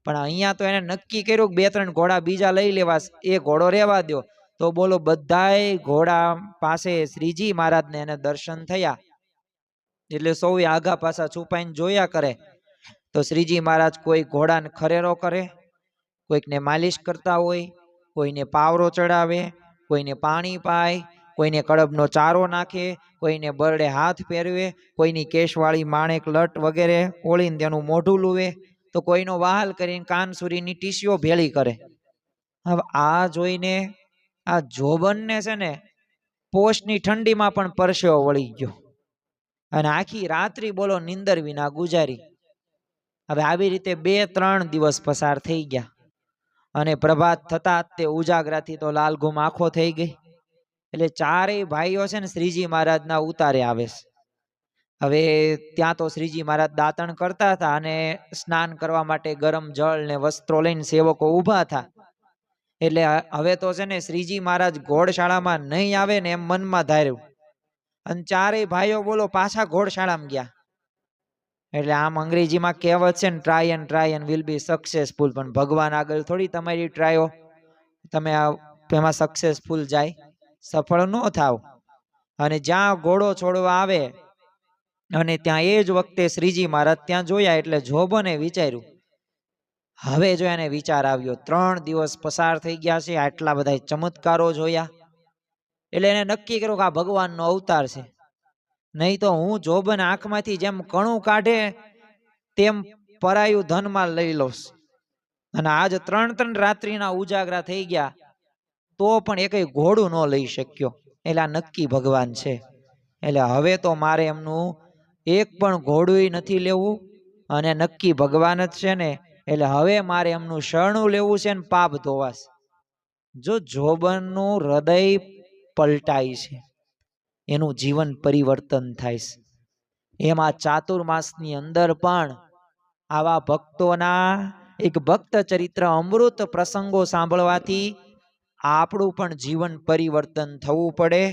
પણ અહીંયા તો એને નક્કી કર્યું કે 2-3 ઘોડા બીજા લઈ લેવા, એ ઘોડો રહેવા દો. તો બોલો બધાય ઘોડા પાસે શ્રીજી મહારાજને એને દર્શન થયા. એટલે સૌએ આગા પાછા છુપાઈને જોયા કરે, તો શ્રીજી મહારાજ કોઈ ઘોડાને ખરેરો કરે, કોઈકને માલિશ કરતા હોય, કોઈને પાવરો ચડાવે, કોઈને પાણી પાય, કોઈને કડબનો ચારો નાખે, કોઈને બરડે હાથ ફેરવે, કોઈની કેશવાળી માણેક લટ વગેરે ઓળીને તેનું મોઢું લૂવે, તો કોઈનો વહાલ કરીને કાનસુરીની ટીસીઓ ભેળી કરે. હવે આ જોઈને આ જોબનને છે ને પોષની ઠંડીમાં પણ પરસેવો વળી ગયો અને આખી રાત્રિ બોલો નિંદર વિના ગુજારી. હવે આવી રીતે 2-3 દિવસ પસાર થઈ ગયા અને પ્રભાત થતા તે ઉજાગરાથી તો લાલઘુમ આંખો થઈ ગઈ. એટલે ચારેય ભાઈઓ છે ને શ્રીજી મહારાજના ઉતારે આવે છે. હવે ત્યાં તો શ્રીજી મહારાજ દાતણ કરતા હતા અને સ્નાન કરવા માટે ગરમ જળ ને વસ્ત્રો લઈને સેવકો ઊભા હતા. એટલે હવે તો છે ને શ્રીજી મહારાજ ઘોડશાળામાં નહીં આવે ને એમ મનમાં ધાર્યું અને ચારેય ભાઈઓ બોલો પાછા ઘોડશાળામાં ગયા. એટલે આમ અંગ્રેજીમાં કહેવત છે ને, try and will be successful. પણ ભગવાન આગળ થોડી તમારી ટ્રાયો તમે એમાં સક્સેસફુલ જાય, સફળ ન થાવ. અને જ્યાં ઘોડો છોડવા આવે અને ત્યાં એ જ વખતે શ્રીજી મહારાજ ત્યાં જોયા. એટલે જોબને વિચાર્યું, હવે જો એને વિચાર આવ્યો 3 દિવસ પસાર થઈ ગયા છે, આટલા બધા ચમત્કારો જોયા, એટલે એને નક્કી કર્યું કે આ ભગવાનનો અવતાર છે. નહીં તો હું જોબન આંખમાંથી જેમ કણું કાઢે તેમ પરાયું ધનમાં લઈ લોસ. અને આજ 3 રાત્રિના ઉજાગરા થઈ ગયા તો પણ એકય ઘોડું ન લઈ શક્યો. એટલે આ નક્કી ભગવાન છે. એટલે હવે તો મારે એમનું એક પણ ઘોડું નથી લેવું અને નક્કી ભગવાન જ છે ને, એટલે હવે મારે એમનું શરણું લેવું છે ને પાપ ધોવાશ. જો જોબનનું હૃદય પલટાય છે, એનું જીવન પરિવર્તન થાય છે. એમાં ચાતુર્માસની અંદર પણ આવા ભક્તોના એક ભક્ત ચરિત્ર અમૃત પ્રસંગો સાંભળવાથી આપણું પણ જીવન પરિવર્તન થવું પડે.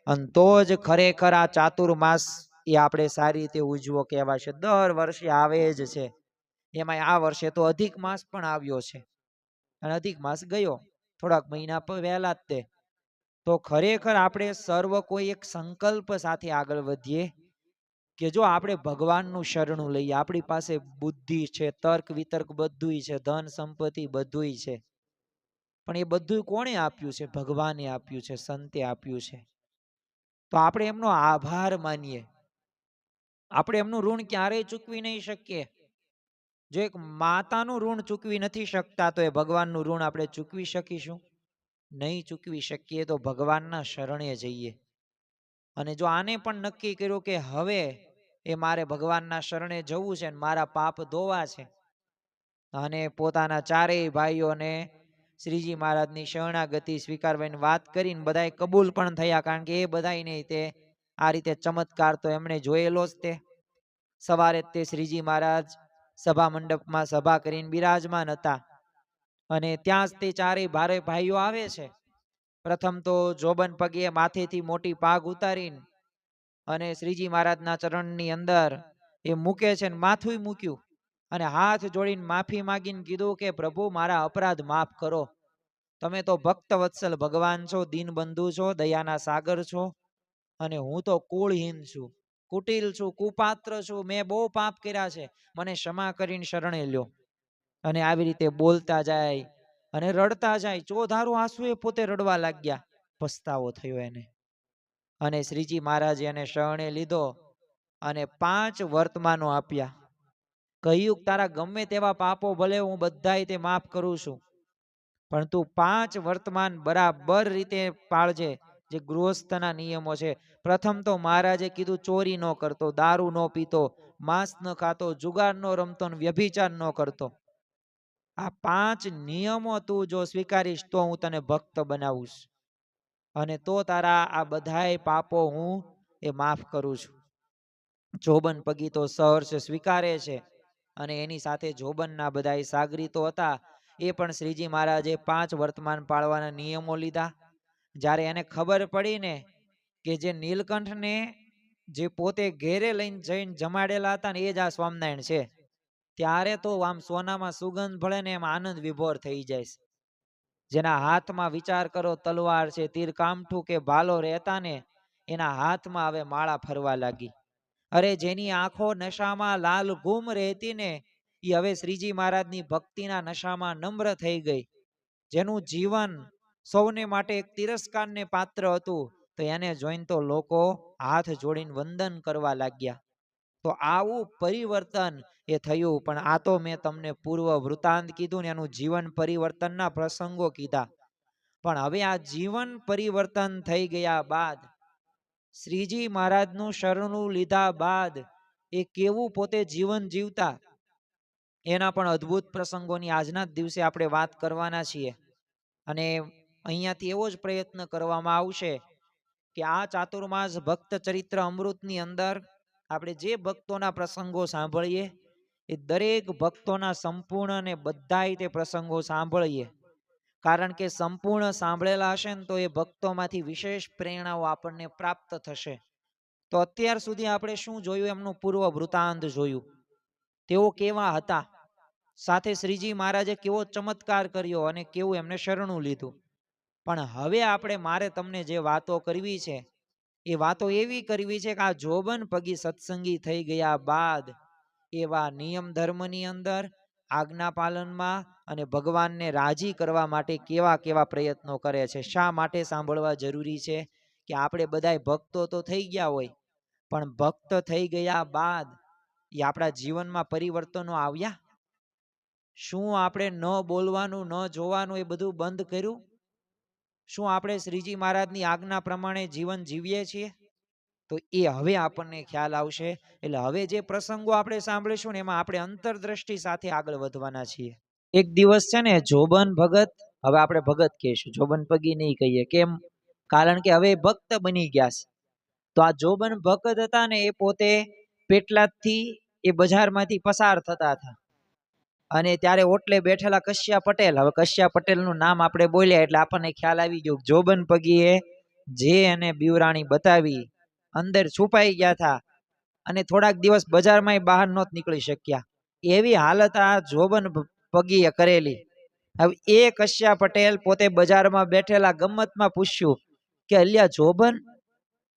અને તો જ ખરેખર આ ચાતુર્માસ એ આપણે સારી રીતે ઉજવો કહેવાશે. દર વર્ષે આવે જ છે. એમાં આ વર્ષે તો અધિક માસ પણ આવ્યો છે અને અધિક માસ ગયો થોડાક મહિના પહેલા જ તે. તો ખરેખર આપણે સર્વ કોઈ એક સંકલ્પ સાથે આગળ વધીએ કે જો આપણે ભગવાનનું શરણું લઈએ. આપણી પાસે બુદ્ધિ છે, તર્ક વિતર્ક બધુંય છે, ધન સંપત્તિ બધુંય છે, પણ એ બધું કોણે આપ્યું છે? ભગવાને આપ્યું છે, સંતે આપ્યું છે. તો આપણે એમનો આભાર માનીએ. આપણે એમનું ઋણ ક્યારેય ચૂકવી નહીં શકીએ. જો એક માતાનું ઋણ ચૂકવી નથી શકતા તો એ ભગવાનનું ઋણ આપણે ચૂકવી શકીશું? નહીં ચૂકવી શકીએ. તો ભગવાનના શરણે જઈએ. અને જો આને પણ નક્કી કર્યું કે હવે એ મારે ભગવાનના શરણે જવું છે, મારા પાપ ધોવા છે, અને પોતાના ચારેય ભાઈઓને શ્રીજી મહારાજની શરણાગતિ સ્વીકારવાની વાત કરીને બધાએ કબૂલ પણ થયા. કારણ કે એ બધાને તે આ રીતે ચમત્કાર તો એમણે જોયેલો જ. તે સવારે તે શ્રીજી મહારાજ સભા મંડપમાં સભા કરીને બિરાજમાન હતા અને ત્યાં જ તે ચારેય ભાઈઓ આવે છે. પ્રથમ તો જોબન પગે માથેથી મોટી પાગ ઉતારીને અને શ્રીજી મહારાજના ચરણની અંદર એ મૂકે છે, માથું મૂક્યું અને હાથ જોડીને માફી માંગીને કીધું કે પ્રભુ મારા અપરાધ માફ કરો. તમે તો ભક્ત વત્સલ ભગવાન છો, દીનબંધુ છો, દયાના સાગર છો, અને હું તો કુળહીન છું, કુટિલ છું, કુપાત્ર છું, મેં બહુ પાપ કર્યા છે, મને ક્ષમા કરીને શરણે લ્યો. અને આવી રીતે બોલતા જાય અને રડતા જાય. ચોધારું આંસુ એ પોતે રડવા લાગ્યા. પસ્તાવો થયો એને. અને શ્રીજી મહારાજે એને શરણે લીધો અને 5 વર્તમાનો આપ્યા. કહ્યું તારા ગમે તેવા પાપો ભલે હું બધાય તે માફ કરું છું, પણ તું 5 વર્તમાન બરાબર રીતે પાળજે, જે ગૃહસ્થના નિયમો છે. પ્રથમ તો મહારાજે કીધું ચોરી ન કરતો, દારૂ ન પીતો, માંસ ન ખાતો, જુગાર ન રમતો, વ્યભિચાર ન કરતો. આ 5 નિયમો તું જો સ્વીકારીશ તો હું તને ભક્ત બનાવીશ અને તો તારા આ બધાય પાપો હું એ માફ કરું છું. જોબન પગી તો સહર્ષ સ્વીકારે છે અને એની સાથે જોબનના બધાય સાગરીતો હતા. એ પણ શ્રીજી મહારાજે 5 વર્તમાન પાળવાના નિયમો લીધા. જ્યારે એને ખબર પડી ને કે જે નીલકંઠને જે પોતે ઘેરે લઈને જઈને જમાડેલા હતા ને એ જ આ સ્વામિનારાયણ છે, ત્યારે તો આમ સોનામાં સુગંધ ભળે ને એમ આનંદ વિભોર થઈ જાય. જેના હાથમાં વિચાર કરો તલવાર છે, તીર કામઠું કે ભાલો રહેતા ને એના હાથમાં હવે માળા ફરવા લાગી. અરે જેની આંખો નશામાં લાલ ઘૂમ રહેતી ને એ હવે શ્રીજી મહારાજની ભક્તિના નશામાં નમ્ર થઈ ગઈ. જેનું જીવન સૌને માટે એક તિરસ્કારને પાત્ર હતું, તો એને જોઈને તો લોકો હાથ જોડીને વંદન કરવા લાગ્યા. તો આવું પરિવર્તન એ થયું. પણ આ તો મેં તમને પૂર્વ વૃતાંત કીધું ને એનું જીવન પરિવર્તનના પ્રસંગો કીધા. પણ હવે આ જીવન પરિવર્તન થઈ ગયા બાદ, શ્રીજી મહારાજનું શરણું લીધા બાદ એ કેવું પોતે જીવન જીવતા, એના પણ અદ્ભુત પ્રસંગોની આજના જ દિવસે આપણે વાત કરવાના છીએ. અને અહીંયાથી એવો જ પ્રયત્ન કરવામાં આવશે કે આ ચાતુર્માસ ભક્ત ચરિત્ર અમૃતની અંદર આપણે જે ભક્તોના પ્રસંગો સાંભળીએ એ દરેક ભક્તોના સંપૂર્ણ અને બધાય તે પ્રસંગો સાંભળીએ. કારણ કે સંપૂર્ણ સાંભળેલા હશે ને તો એ ભક્તોમાંથી વિશેષ પ્રેરણાઓ આપણને પ્રાપ્ત થશે. તો અત્યાર સુધી આપણે શું જોયું? એમનું પૂર્વ વૃતાંત જોયું. તેઓ કેવા હતા, સાથે શ્રીજી મહારાજે કેવો ચમત્કાર કર્યો અને કેવું એમને શરણું લીધું. પણ હવે મારે તમને જે વાતો કરવી છે એ વાતો એવી કરવી છે કે આ જોબન પગી સત્સંગી થઈ ગયા બાદ એવા નિયમ ધર્મની અંદર, આજ્ઞા પાલનમાં અને ભગવાનને રાજી કરવા માટે કેવા કેવા પ્રયત્નો કરે છે. શા માટે સાંભળવા જરૂરી છે? કે આપણે બધાય ભક્તો તો થઈ ગયા હોય, પણ ભક્ત થઈ ગયા બાદ એ આપણા જીવનમાં પરિવર્તનો આવ્યા? શું આપણે ન બોલવાનું, ન જોવાનું એ બધું બંધ કર્યું? શું આપણે શ્રીજી મહારાજની આજ્ઞા પ્રમાણે જીવન જીવીએ છીએ? તો એ હવે આપણને ખ્યાલ આવશે. એટલે હવે જે પ્રસંગો આપણે સાંભળીશું ને એમાં આપણે અંતરદ્રષ્ટિ સાથે આગળ વધવાના છીએ. એક દિવસ છે ને જોબન ભગત, હવે આપણે ભગત કહીશું, જોબન પગી નહીં કહીએ. કેમ? કારણ કે હવે ભક્ત બની ગયા છે. તો આ જોબન ભગત હતા ને એ પોતે પેટલાદથી એ બજારમાંથી પસાર થતા હતા અને ત્યારે ઓટલે બેઠેલા કશ્યા પટેલ, હવે કશ્યા પટેલનું નામ આપણે બોલ્યા એટલે આપણને ખ્યાલ આવી ગયો. જોબન પગીએ જે એને બીવરાણી બતાવી, અંદર છુપાઈ ગયા હતા અને થોડાક દિવસ બજારમાં બહાર નહોત નીકળી શક્યા. એવી હાલત આ જોબન પગીએ કરેલી. હવે એ કશ્યા પટેલ પોતે બજારમાં બેઠેલા ગમ્મતમાં પૂછ્યું કે અલ્યા જોબન,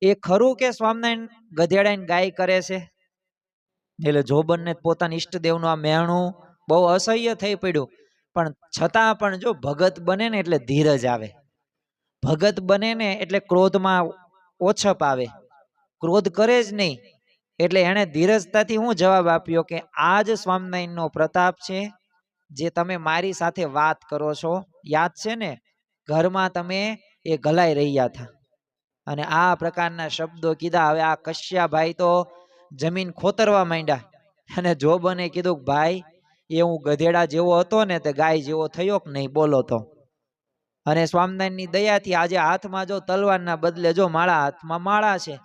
એ ખરું કે સ્વામિનારાયણ ગધેડાની ગાય કરે છે? એટલે જોબનને પોતાના ઈષ્ટદેવનું આ મહેણું બહુ અસહ્ય થઈ પડ્યું. પણ છતાં પણ જો ભગત બને ને એટલે ધીરજ આવે, ભગત બને ને એટલે ક્રોધમાં ઓછપ આવે, ક્રોધ કરે જ નહીં. એટલે એણે ધીરજતાથી હું જવાબ આપ્યો કે આ જ સ્વામિનારાયણનો પ્રતાપ છે જે તમે મારી સાથે વાત કરો છો. યાદ છે ને, ઘરમાં તમે એ ગલાઈ રહ્યા હતા અને આ પ્રકારના શબ્દો કીધા. હવે આ કશ્યાભાઈ તો જમીન ખોતરવા માંડ્યા અને જોબને કીધું ભાઈ, એ હું ગધેડા જેવો હતો ને તે ગાય જેવો થયો કે નહીં? બોલો તો. અને સ્વામિનારાયણની દયાથી આજે હાથમાં જો તલવારના બદલે જો માળા, હાથમાં માળા છે.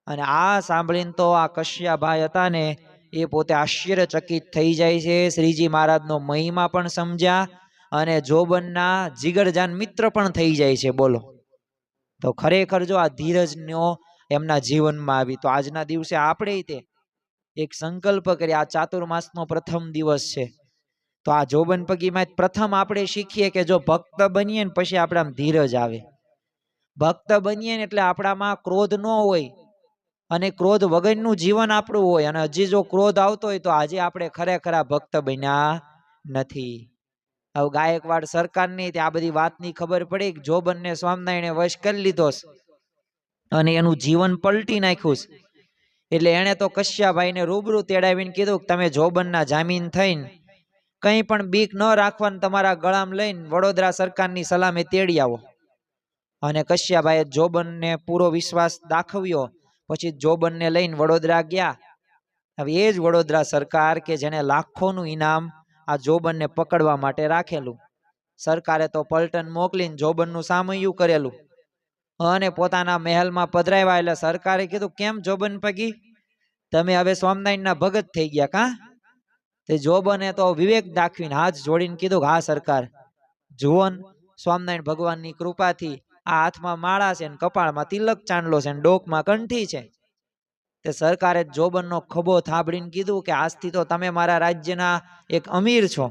અને આ સાંભળીને તો આ કશ્યાભાઈ હતા ને એ પોતે આશ્ચર્યચકિત થઈ જાય છે. શ્રીજી મહારાજનો મહિમા પણ સમજ્યા અને જોબનના જીગરજાન મિત્ર પણ થઈ જાય છે. બોલો તો ખરેખર જો આ ધીરજનો એમના જીવનમાં આવી. તો આજના દિવસે આપણે તે એક સંકલ્પ કરીએ. આ ચાતુર્માસનો પ્રથમ દિવસ છે તો આ જોબન પગીમાં પ્રથમ આપણે શીખીએ કે જો ભક્ત બનીએ ને પછી આપણે આમ ધીરજ આવે. ભક્ત બનીએ ને એટલે આપણામાં ક્રોધ ન હોય અને ક્રોધ વગરનું જીવન આપણું હોય. અને હજી જો ક્રોધ આવતો હોય તો આજે આપણે ખરેખર ભક્ત બન્યા નથી. હવે ગાયકવાડ સરકારની આ બધી વાતની ખબર પડી કે જોબનને સ્વામિનારાયણે વશ કરી લીધો અને એનું જીવન પલટી નાખ્યું. એટલે એને તો કશ્યાભાઈને રૂબરૂ તેડાવીને કીધું કે તમે જોબનના જામીન થઈને કંઈ પણ બીક ન રાખવાનું, તમારા ગળામાં લઈને વડોદરા સરકારની સલામે તેડી આવો. અને કશ્યાભાઈએ જોબનને પૂરો વિશ્વાસ દાખવ્યો. પછી જોબનને લઈને વડોદરા ગયા. હવે એ જ વડોદરા સરકાર કે જેને લાખોનું ઇનામ આ જોબનને પકડવા માટે રાખેલું, સરકારે તો પલટન મોકલીને જોબનનું સામયું કરેલું અને પોતાના મહેલમાં પધરાવ્યા. એટલે સરકારે કીધું કેમ જોબન પગી, તમે હવે સ્વામિનારાયણના ભગત થઈ ગયા કા? તે જોબને તો વિવેક દાખવીને હાથ જોડીને કીધું કે હા સરકાર, જુઓન સ્વામિનારાયણ ભગવાનની કૃપાથી આ હાથમાં માળા છે ને કપાળમાં તિલક ચાંદલો છે ને ડોકમાં કંઠી છે. તે સરકારે જોબનનો ખભો થાબડીને કીધું કે આજથી તો તમે મારા રાજ્યના એક અમીર છો.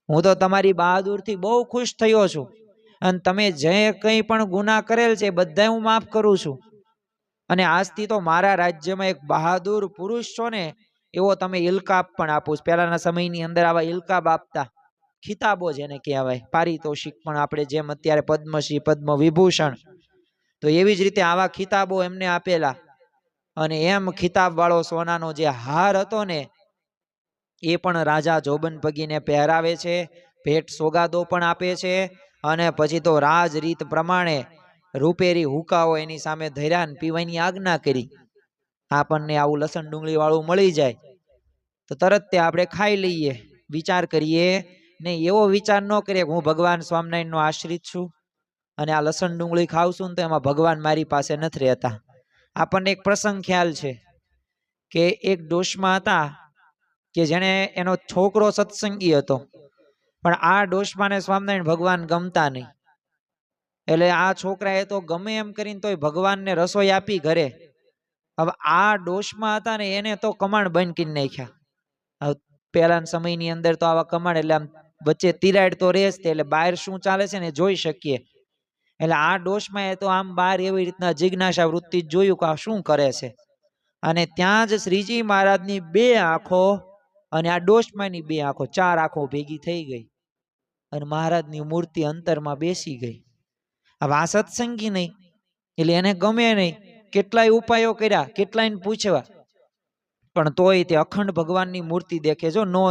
હું તો તમારી બહાદુરથી બહુ ખુશ થયો છું અને તમે જે કંઈ પણ ગુના કરેલ છે બધા હું માફ કરું છું. અને આજથી તો મારા રાજ્યમાં એક બહાદુર પુરુષ છો ને એવો તમે ઇલકાબ પણ આપું. પહેલાના સમયની અંદર આવા ઇલકાબ આપતા, ખિતાબો જેને કહેવાય, પારિતોષિક પણ આપણે જેમ અત્યારે પદ્મશ્રી, પદ્મ વિભૂષણ, તો એવી જ રીતે આવા ખિતાબો એમને આપેલા. અને એમ ખિતાબ વાળો સોનાનો જે હાર હતો ને એ પણ રાજા જોબન પગીને પહેરાવે છે, ભેટ સોગાદો પણ આપે છે, અને પછી તો રાજ રીત પ્રમાણે રૂપેરી હુકાઓ એની સામે ધર્યા ને પીવાની આજ્ઞા કરી. આપણને આવું લસણ ડુંગળી વાળું મળી જાય તો તરત તે આપણે ખાઈ લઈએ, વિચાર કરીએ નહીં. એવો વિચાર ન કરીએ કે હું ભગવાન સ્વામિનારાયણનો આશ્રિત છું અને આ લસણ ડુંગળી ખાવ છું ને તો એમાં ભગવાન મારી પાસે નથી રહેતા. આપણને એક પ્રસંગ ખ્યાલ છે કે એક ડોશમાં હતા કે જેને એનો છોકરો સત્સંગી હતો, પણ આ ડોશમાને સ્વામિનારાયણ ભગવાન ગમતા નહીં. એટલે આ છોકરાએ તો ગમે એમ કરીને તોય ભગવાનને રસોઈ આપી ઘરે. હવે આ ડોશમાં હતા ને એને તો કમાણ બંધ કરી નાખ્યા. હવે પહેલાના સમયની અંદર તો આવા કમાણ એટલે આમ વચ્ચે તિરાડ તો રહે જ, એટલે બહાર શું ચાલે છે ને જોઈ શકીએ. એટલે આ ડોશમાં એ તો આમ બહાર એવી રીતના જિજ્ઞાસા વૃત્તિ જોયું કે આ શું કરે છે. અને ત્યાં જ શ્રીજી મહારાજની બે આંખો અને આ ડોશમાની બે આંખો, ચાર આંખો ભેગી થઈ ગઈ અને મહારાજની મૂર્તિ અંતરમાં બેસી ગઈ. હવે આ સત્સંગી નહીં એટલે એને ગમે નહીં, કેટલાય ઉપાયો કર્યા, કેટલાયને પૂછવા, પણ તોય તે અખંડ ભગવાનની મૂર્તિ દેખે. જો નો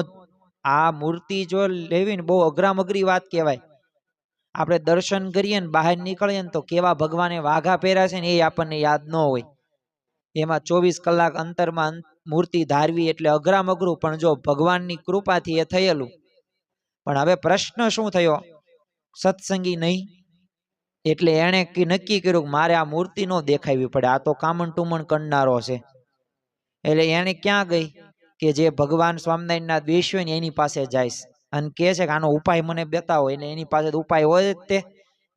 આ મૂર્તિ જો લેવી ને બહુ અઘરામ અઘરી વાત કહેવાય. આપણે દર્શન કરીએ ને બહાર નીકળીએ ને તો કેવા ભગવાને વાઘા પહેર્યા છે ને એ આપણને યાદ ન હોય. એમાં 24 કલાક અંતરમાં મૂર્તિ ધારવી એટલે અઘરામ અઘરું, પણ જો ભગવાનની કૃપાથી એ થયેલું. પણ હવે પ્રશ્ન શું થયો, સત્સંગી નહીં એટલે એણે નક્કી કર્યું કે મારે આ મૂર્તિ નો દેખાવી પડે, આ તો કામણ ટુમણ કરનારો છે. એટલે એને ક્યાં ગઈ કે જે ભગવાન સ્વામિનારાયણના દ્વેષ હોય ને એની પાસે જાય અને કહે છે કે આનો ઉપાય મને બતાવો. એટલે એની પાસે ઉપાય હોય જ તે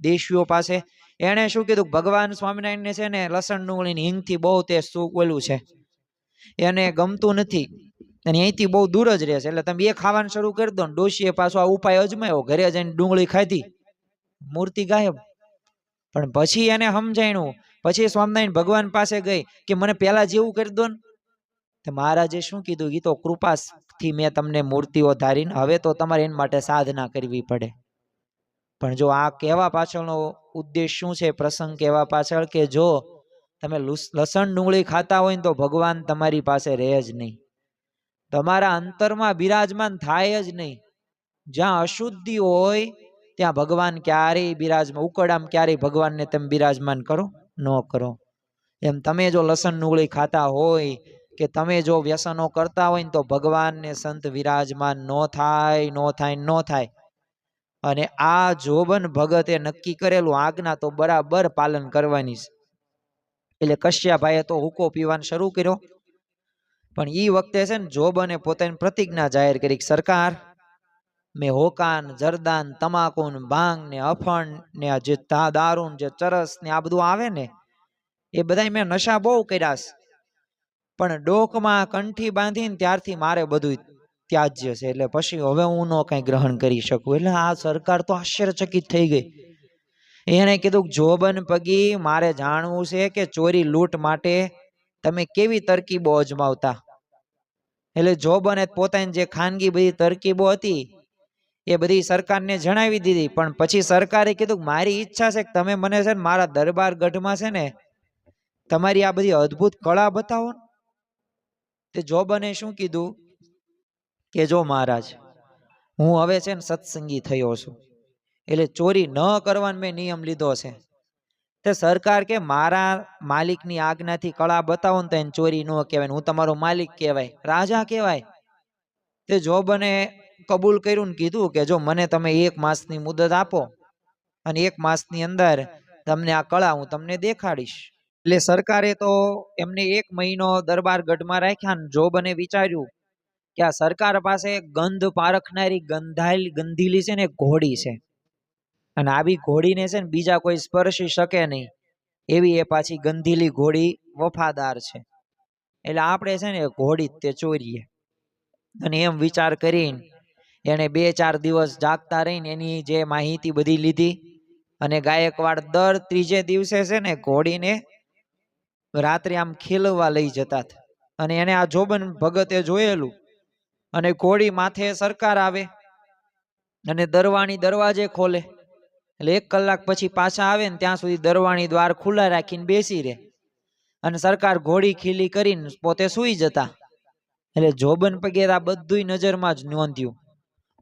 દેશીઓ પાસે. એણે શું કીધું, ભગવાન સ્વામિનારાયણને છે ને લસણ ડુંગળીની હિંગથી બહુ તે ઓલું છે, એને ગમતું નથી અને અહીંથી બહુ દૂર જ રહે છે. એટલે તમે એ ખાવાનું શરૂ કરી દો ને. ડોશીએ પાછો આ ઉપાય અજમાયો, ઘરે જઈને ડુંગળી ખાધી, મૂર્તિ ગાયબ. પણ પછી એને સમજાણું, પછી સ્વામિનારાયણ ભગવાન પાસે ગઈ કે મને પેલા જેવું કરી દો ને. તો મહારાજે શું કીધું, એ તો કૃપાથી મેં તમને મૂર્તિઓ ધારીને, હવે તો તમારે એના માટે સાધના કરવી પડે. પણ જો આ કહેવા પાછળનો ઉદ્દેશ શું છે, પ્રસંગ કહેવા પાછળ, કે જો તમે લસણ ડુંગળી ખાતા હોય ને તો ભગવાન તમારી પાસે રહે જ નહીં, તમારા અંતરમાં બિરાજમાન થાય જ નહીં. જ્યાં અશુદ્ધિ હોય ત્યાં ભગવાન ક્યારેય બિરાજમાન, ઉકળામાં ક્યારેય ભગવાનને તમે બિરાજમાન કરો ન કરો. એમ તમે જો લસણ ડુંગળી ખાતા હોય કે તમે જો વ્યસનો કરતા હોય ને તો ભગવાનને સંત વિરાજમાન ન થાય, ન થાય, ન થાય. અને આ જોબન ભગતે નક્કી કરેલું આજ્ઞા તો બરાબર પાલન કરવાની છે. એટલે કશ્યાભાઈએ તો હુકો પીવાનું શરૂ કર્યો. પણ એ વખતે છે ને જોબને પોતાની પ્રતિજ્ઞા જાહેર કરી, સરકાર મેં હોકાન, જરદાન, તમાકુ, ભાંગ ને અફણ ને જે દારૂ જે ચરસ ને આ બધું આવે ને એ બધા મેં નશા બહુ કર્યા છે, પણ ડોકમાં કંઠી બાંધીને ત્યારથી મારે બધું ત્યાજ્ય છે. એટલે પછી હવે હું નો કઈ ગ્રહણ કરી શકું. એટલે આ સરકાર તો આશ્ચર્યચકિત થઈ ગઈ. એને કીધું, જોબન પગી મારે જાણવું છે કે ચોરી લૂંટ માટે તમે કેવી તરકીબો અજમાવતા. એટલે જોબને પોતાની જે ખાનગી બધી તરકીબો હતી એ બધી સરકારને જણાવી દીધી. પણ પછી સરકારે કીધું મારી ઈચ્છા છે કે તમે મને છે ને મારા દરબાર ગઢમાં છે ને તમારી આ બધી અદ્ભુત કળા બતાવો. તે જોબને શું કીધું કે જો મહારાજ, હું હવે છે ને સત્સંગી થયો છું, એટલે ચોરી ન કરવાનો મેં નિયમ લીધો છે. તે સરકાર કે મારા માલિકની આજ્ઞાથી કળા બતાવો ને તો એને ચોરી ન કહેવાય, હું તમારો માલિક કહેવાય, રાજા કહેવાય. તે જોબને કબૂલ કર્યું ને કીધું કે જો મને તમે 1 માસની મુદત આપો અને 1 માસની અંદર તમને આ કળા હું તમને દેખાડીશ. એટલે સરકારે તો એમને 1 મહિનો દરબાર ગઢમાં રાખ્યા. ને જોબને વિચાર્યું કે આ સરકાર પાસે ગંધ પારખનારી ગંધીલી છે ને ઘોડી છે, અને આવી ઘોડીને છે ને બીજા કોઈ સ્પર્શી શકે નહીં એવી એ પાછી ગંધીલી ઘોડી વફાદાર છે. એટલે આપણે છે ને ઘોડી તે ચોરીએ. અને એમ વિચાર કરીને એને 2-4 દિવસ જાગતા રહીને એની જે માહિતી બધી લીધી. અને ગાયકવાડ દર 3જે દિવસે છે ને ઘોડીને રાત્રે આમ ખીલવા લઈ જતા. અને એને આ જોબન ભગતે જોયેલું. અને ઘોડી માથે સરકાર આવે અને દરવાણી દરવાજે ખોલે. એટલે 1 કલાક પછી પાછા આવે ને ત્યાં સુધી દરવાણી દ્વાર ખુલ્લા રાખીને બેસી રહે. અને સરકાર ઘોડી ખીલી કરીને પોતે સૂઈ જતા. એટલે જોબન પગે આ બધું નજરમાં જ નોંધ્યું.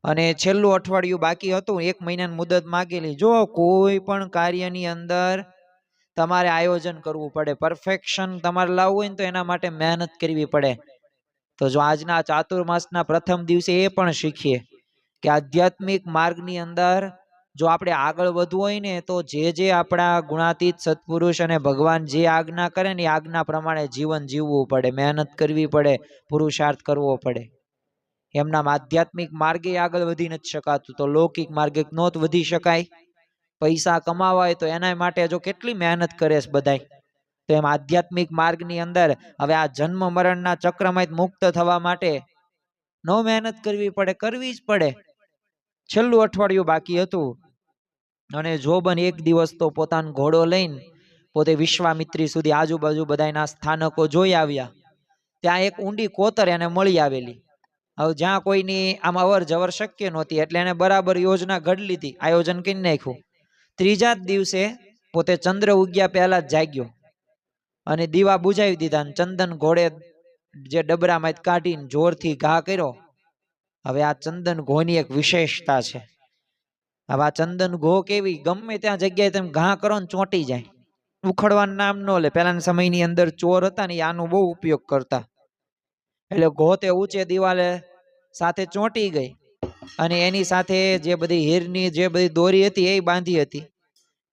અને છેલ્લું અઠવાડિયું બાકી હતું, 1 મહિનાની મુદત માગેલી. જો કોઈ પણ કાર્યની અંદર તમારે આયોજન કરવું પડે, પરફેક્શન તમારે લાવવું હોય ને તો એના માટે મહેનત કરવી પડે. તો જો આજના ચાતુર્માસના પ્રથમ દિવસે એ પણ શીખીએ કે આધ્યાત્મિક માર્ગની અંદર જો આપણે આગળ વધવું હોય ને તો જે આપણા ગુણાતીત સત્પુરુષ અને ભગવાન જે આજ્ઞા કરે ને એ આજ્ઞા પ્રમાણે જીવન જીવવું પડે, મહેનત કરવી પડે, પુરુષાર્થ કરવો પડે. એમના આધ્યાત્મિક માર્ગે આગળ વધી નથી શકાતું તો લૌકિક માર્ગે નહોત વધી શકાય. પૈસા કમાવા હોય તો એના માટે જો કેટલી મહેનત કરે છે બધાય. તો એમ આધ્યાત્મિક માર્ગની અંદર હવે આ જન્મ મરણના ચક્રમાંથી મુક્ત થવા માટે નો મહેનત કરવી પડે, કરવી જ પડે. છેલ્લું અઠવાડિયું બાકી હતું અને જોબન એક દિવસ તો પોતાનો ઘોડો લઈને પોતે વિશ્વામિત્રી સુધી આજુબાજુ બધાના સ્થાનકો જોઈ આવ્યા. ત્યાં એક ઊંડી કોતર એને મળી આવેલી. હવે જ્યાં કોઈની આમ અવર જવર શક્ય નહોતી એટલે એને બરાબર યોજના ઘડી લીધી, આયોજન કરી નાખ્યું. ત્રીજા જ દિવસે પોતે ચંદ્ર ઉગ્યા પહેલા જ જાગ્યો અને દીવા બુજાવી દીધા અને ચંદન ઘોડે જે ડબરામાં કાઢીને જોરથી ઘા કર્યો. હવે આ ચંદન ઘોની એક વિશેષતા છે. હવે આ ચંદન ઘો કેવી, ગમે ત્યાં જગ્યાએ તમે ઘા કરો ને ચોંટી જાય, ઉખડવાનું નામ ન લે. પહેલાના સમયની અંદર ચોર હતા ને આનો બહુ ઉપયોગ કરતા. એટલે ઘો તે ઊંચે દિવાલે સાથે ચોંટી ગઈ અને એની સાથે જે બધી હીરની જે બધી દોરી હતી એ બાંધી હતી.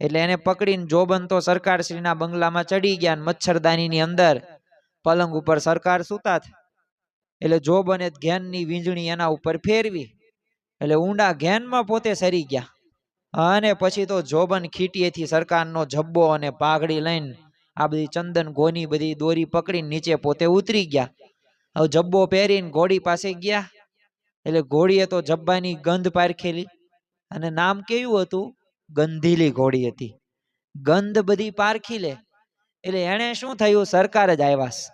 એટલે એને પકડીને જોબન તો સરકારશ્રીના બંગલામાં ચડી ગયા. મચ્છરદાનીની અંદર પલંગ ઉપર સરકાર સૂતા. એટલે જોબને ઘેનની વીંજણી એના ઉપર ફેરવી એટલે ઊંડા ઘેનમાં પોતે સરી ગયા. અને પછી તો જોબન ખીટીએથી સરકારનો જબ્બો અને પાઘડી લઈને આ બધી ચંદન ઘોની બધી દોરી પકડીને નીચે પોતે ઉતરી ગયા. હવે જબ્બો પહેરીને ઘોડી પાસે ગયા એટલે ઘોડીએ તો જબ્બાની ગંધ પારખેલી અને નામ કેવું હતું, ગંધીલી ઘોડી હતી. ગંધ બધી પારખી લે એટલે એને શું થયું, સરકાર જ આવ્યા.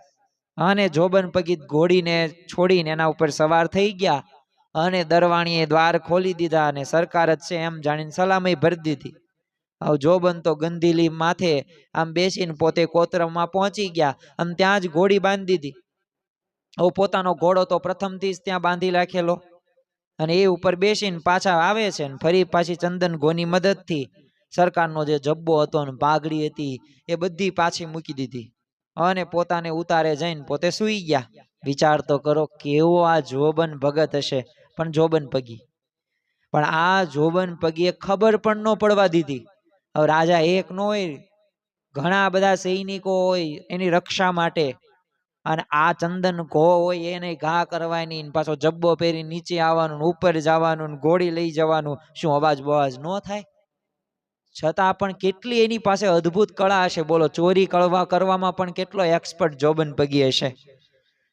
અને જોબન પગી ઘોડીને છોડીને એના ઉપર સવાર થઈ ગયા અને દરવાણીએ દ્વાર ખોલી દીધા અને સરકાર જ છે એમ જાણીને સલામી ભરી દીધી. હવે જોબન તો ગંધીલી માથે આમ બેસીને પોતે કોતરમમાં પહોંચી ગયા અને ત્યાં જ ઘોડી બાંધી દીધી. હવે પોતાનો ઘોડો તો પ્રથમથી જ ત્યાં બાંધી રાખેલો અને એ ઉપર બેસીને પાછા આવે છે ને ફરી પાછી ચંદન ઘોની મદદથી સરકારનો જે જબ્બો હતો ને પાઘડી હતી એ બધી પાછી મૂકી દીધી અને પોતાને ઉતારે જઈને પોતે સૂઈ ગયા. વિચાર તો કરો કેવો આ જોબન ભગત હશે. પણ જોબન પગી, પણ આ જોબન પગીએ ખબર પણ ન પડવા દીધી. હવે રાજા એક ન હોય, ઘણા બધા સૈનિકો હોય એની રક્ષા માટે. અને આ ચંદન ઘો હોય એને ઘા કરવાની, પાછો જબ્બો પહેરી નીચે આવવાનું, ઉપર જવાનું, ઘોડી લઈ જવાનું. શું અવાજ બવાજ ન થાય? છતાં પણ કેટલી એની પાસે અદ્ભુત કળા હશે બોલો. ચોરી કરવામાં પણ કેટલો એક્સપર્ટ જોબન પગી હશે.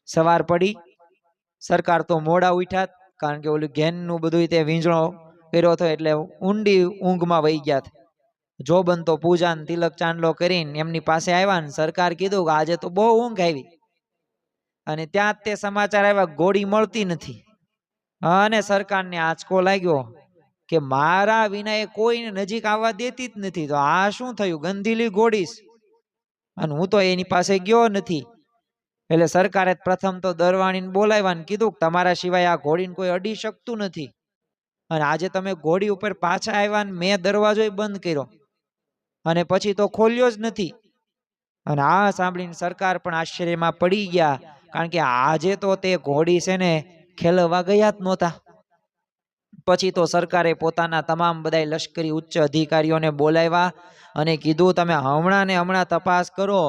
સવાર પડી, સરકાર તો મોડા ઉઠ્યા કારણ કે ઓલું ઘેનનું બધું તે વીંજણો કર્યો હતો એટલે ઊંડી ઊંઘમાં વહી ગયા. જોબન તો પૂજા ને તિલક ચાંદલો કરીને એમની પાસે આવ્યા ને સરકાર કીધું કે આજે તો બહુ ઊંઘ આવી. અને ત્યાં તે સમાચાર આવ્યા ઘોડી મળતી નથી. અને સરકારને આંચકો લાગ્યો કે મારા વિના એ કોઈને નજીક આવવા દેતી જ નથી. તો આ શું થયું, ગંધીલી ઘોડી અને હું તો એની પાસે ગયો નથી. એટલે સરકારે પ્રથમ તો દરવાણીને બોલાવ્યા ને કીધું તમારા સિવાય આ ઘોડીને કોઈ અડી શકતું નથી. અને આજે તમે ઘોડી ઉપર પાછા આવ્યા ને મેં દરવાજો બંધ કર્યો અને પછી તો ખોલ્યો જ નથી. અને આ સાંભળીને સરકાર પણ આશ્ચર્યમાં પડી ગયા કારણ કે આજે તો તે ઘોડી છે ને ખેલવા ગયા જ નહોતા. પછી તો સરકારે પોતાના તમામ બધા લશ્કરી ઉચ્ચ અધિકારીઓને બોલાવ્યા અને કીધું તમે હમણાં ને હમણાં તપાસ કરો.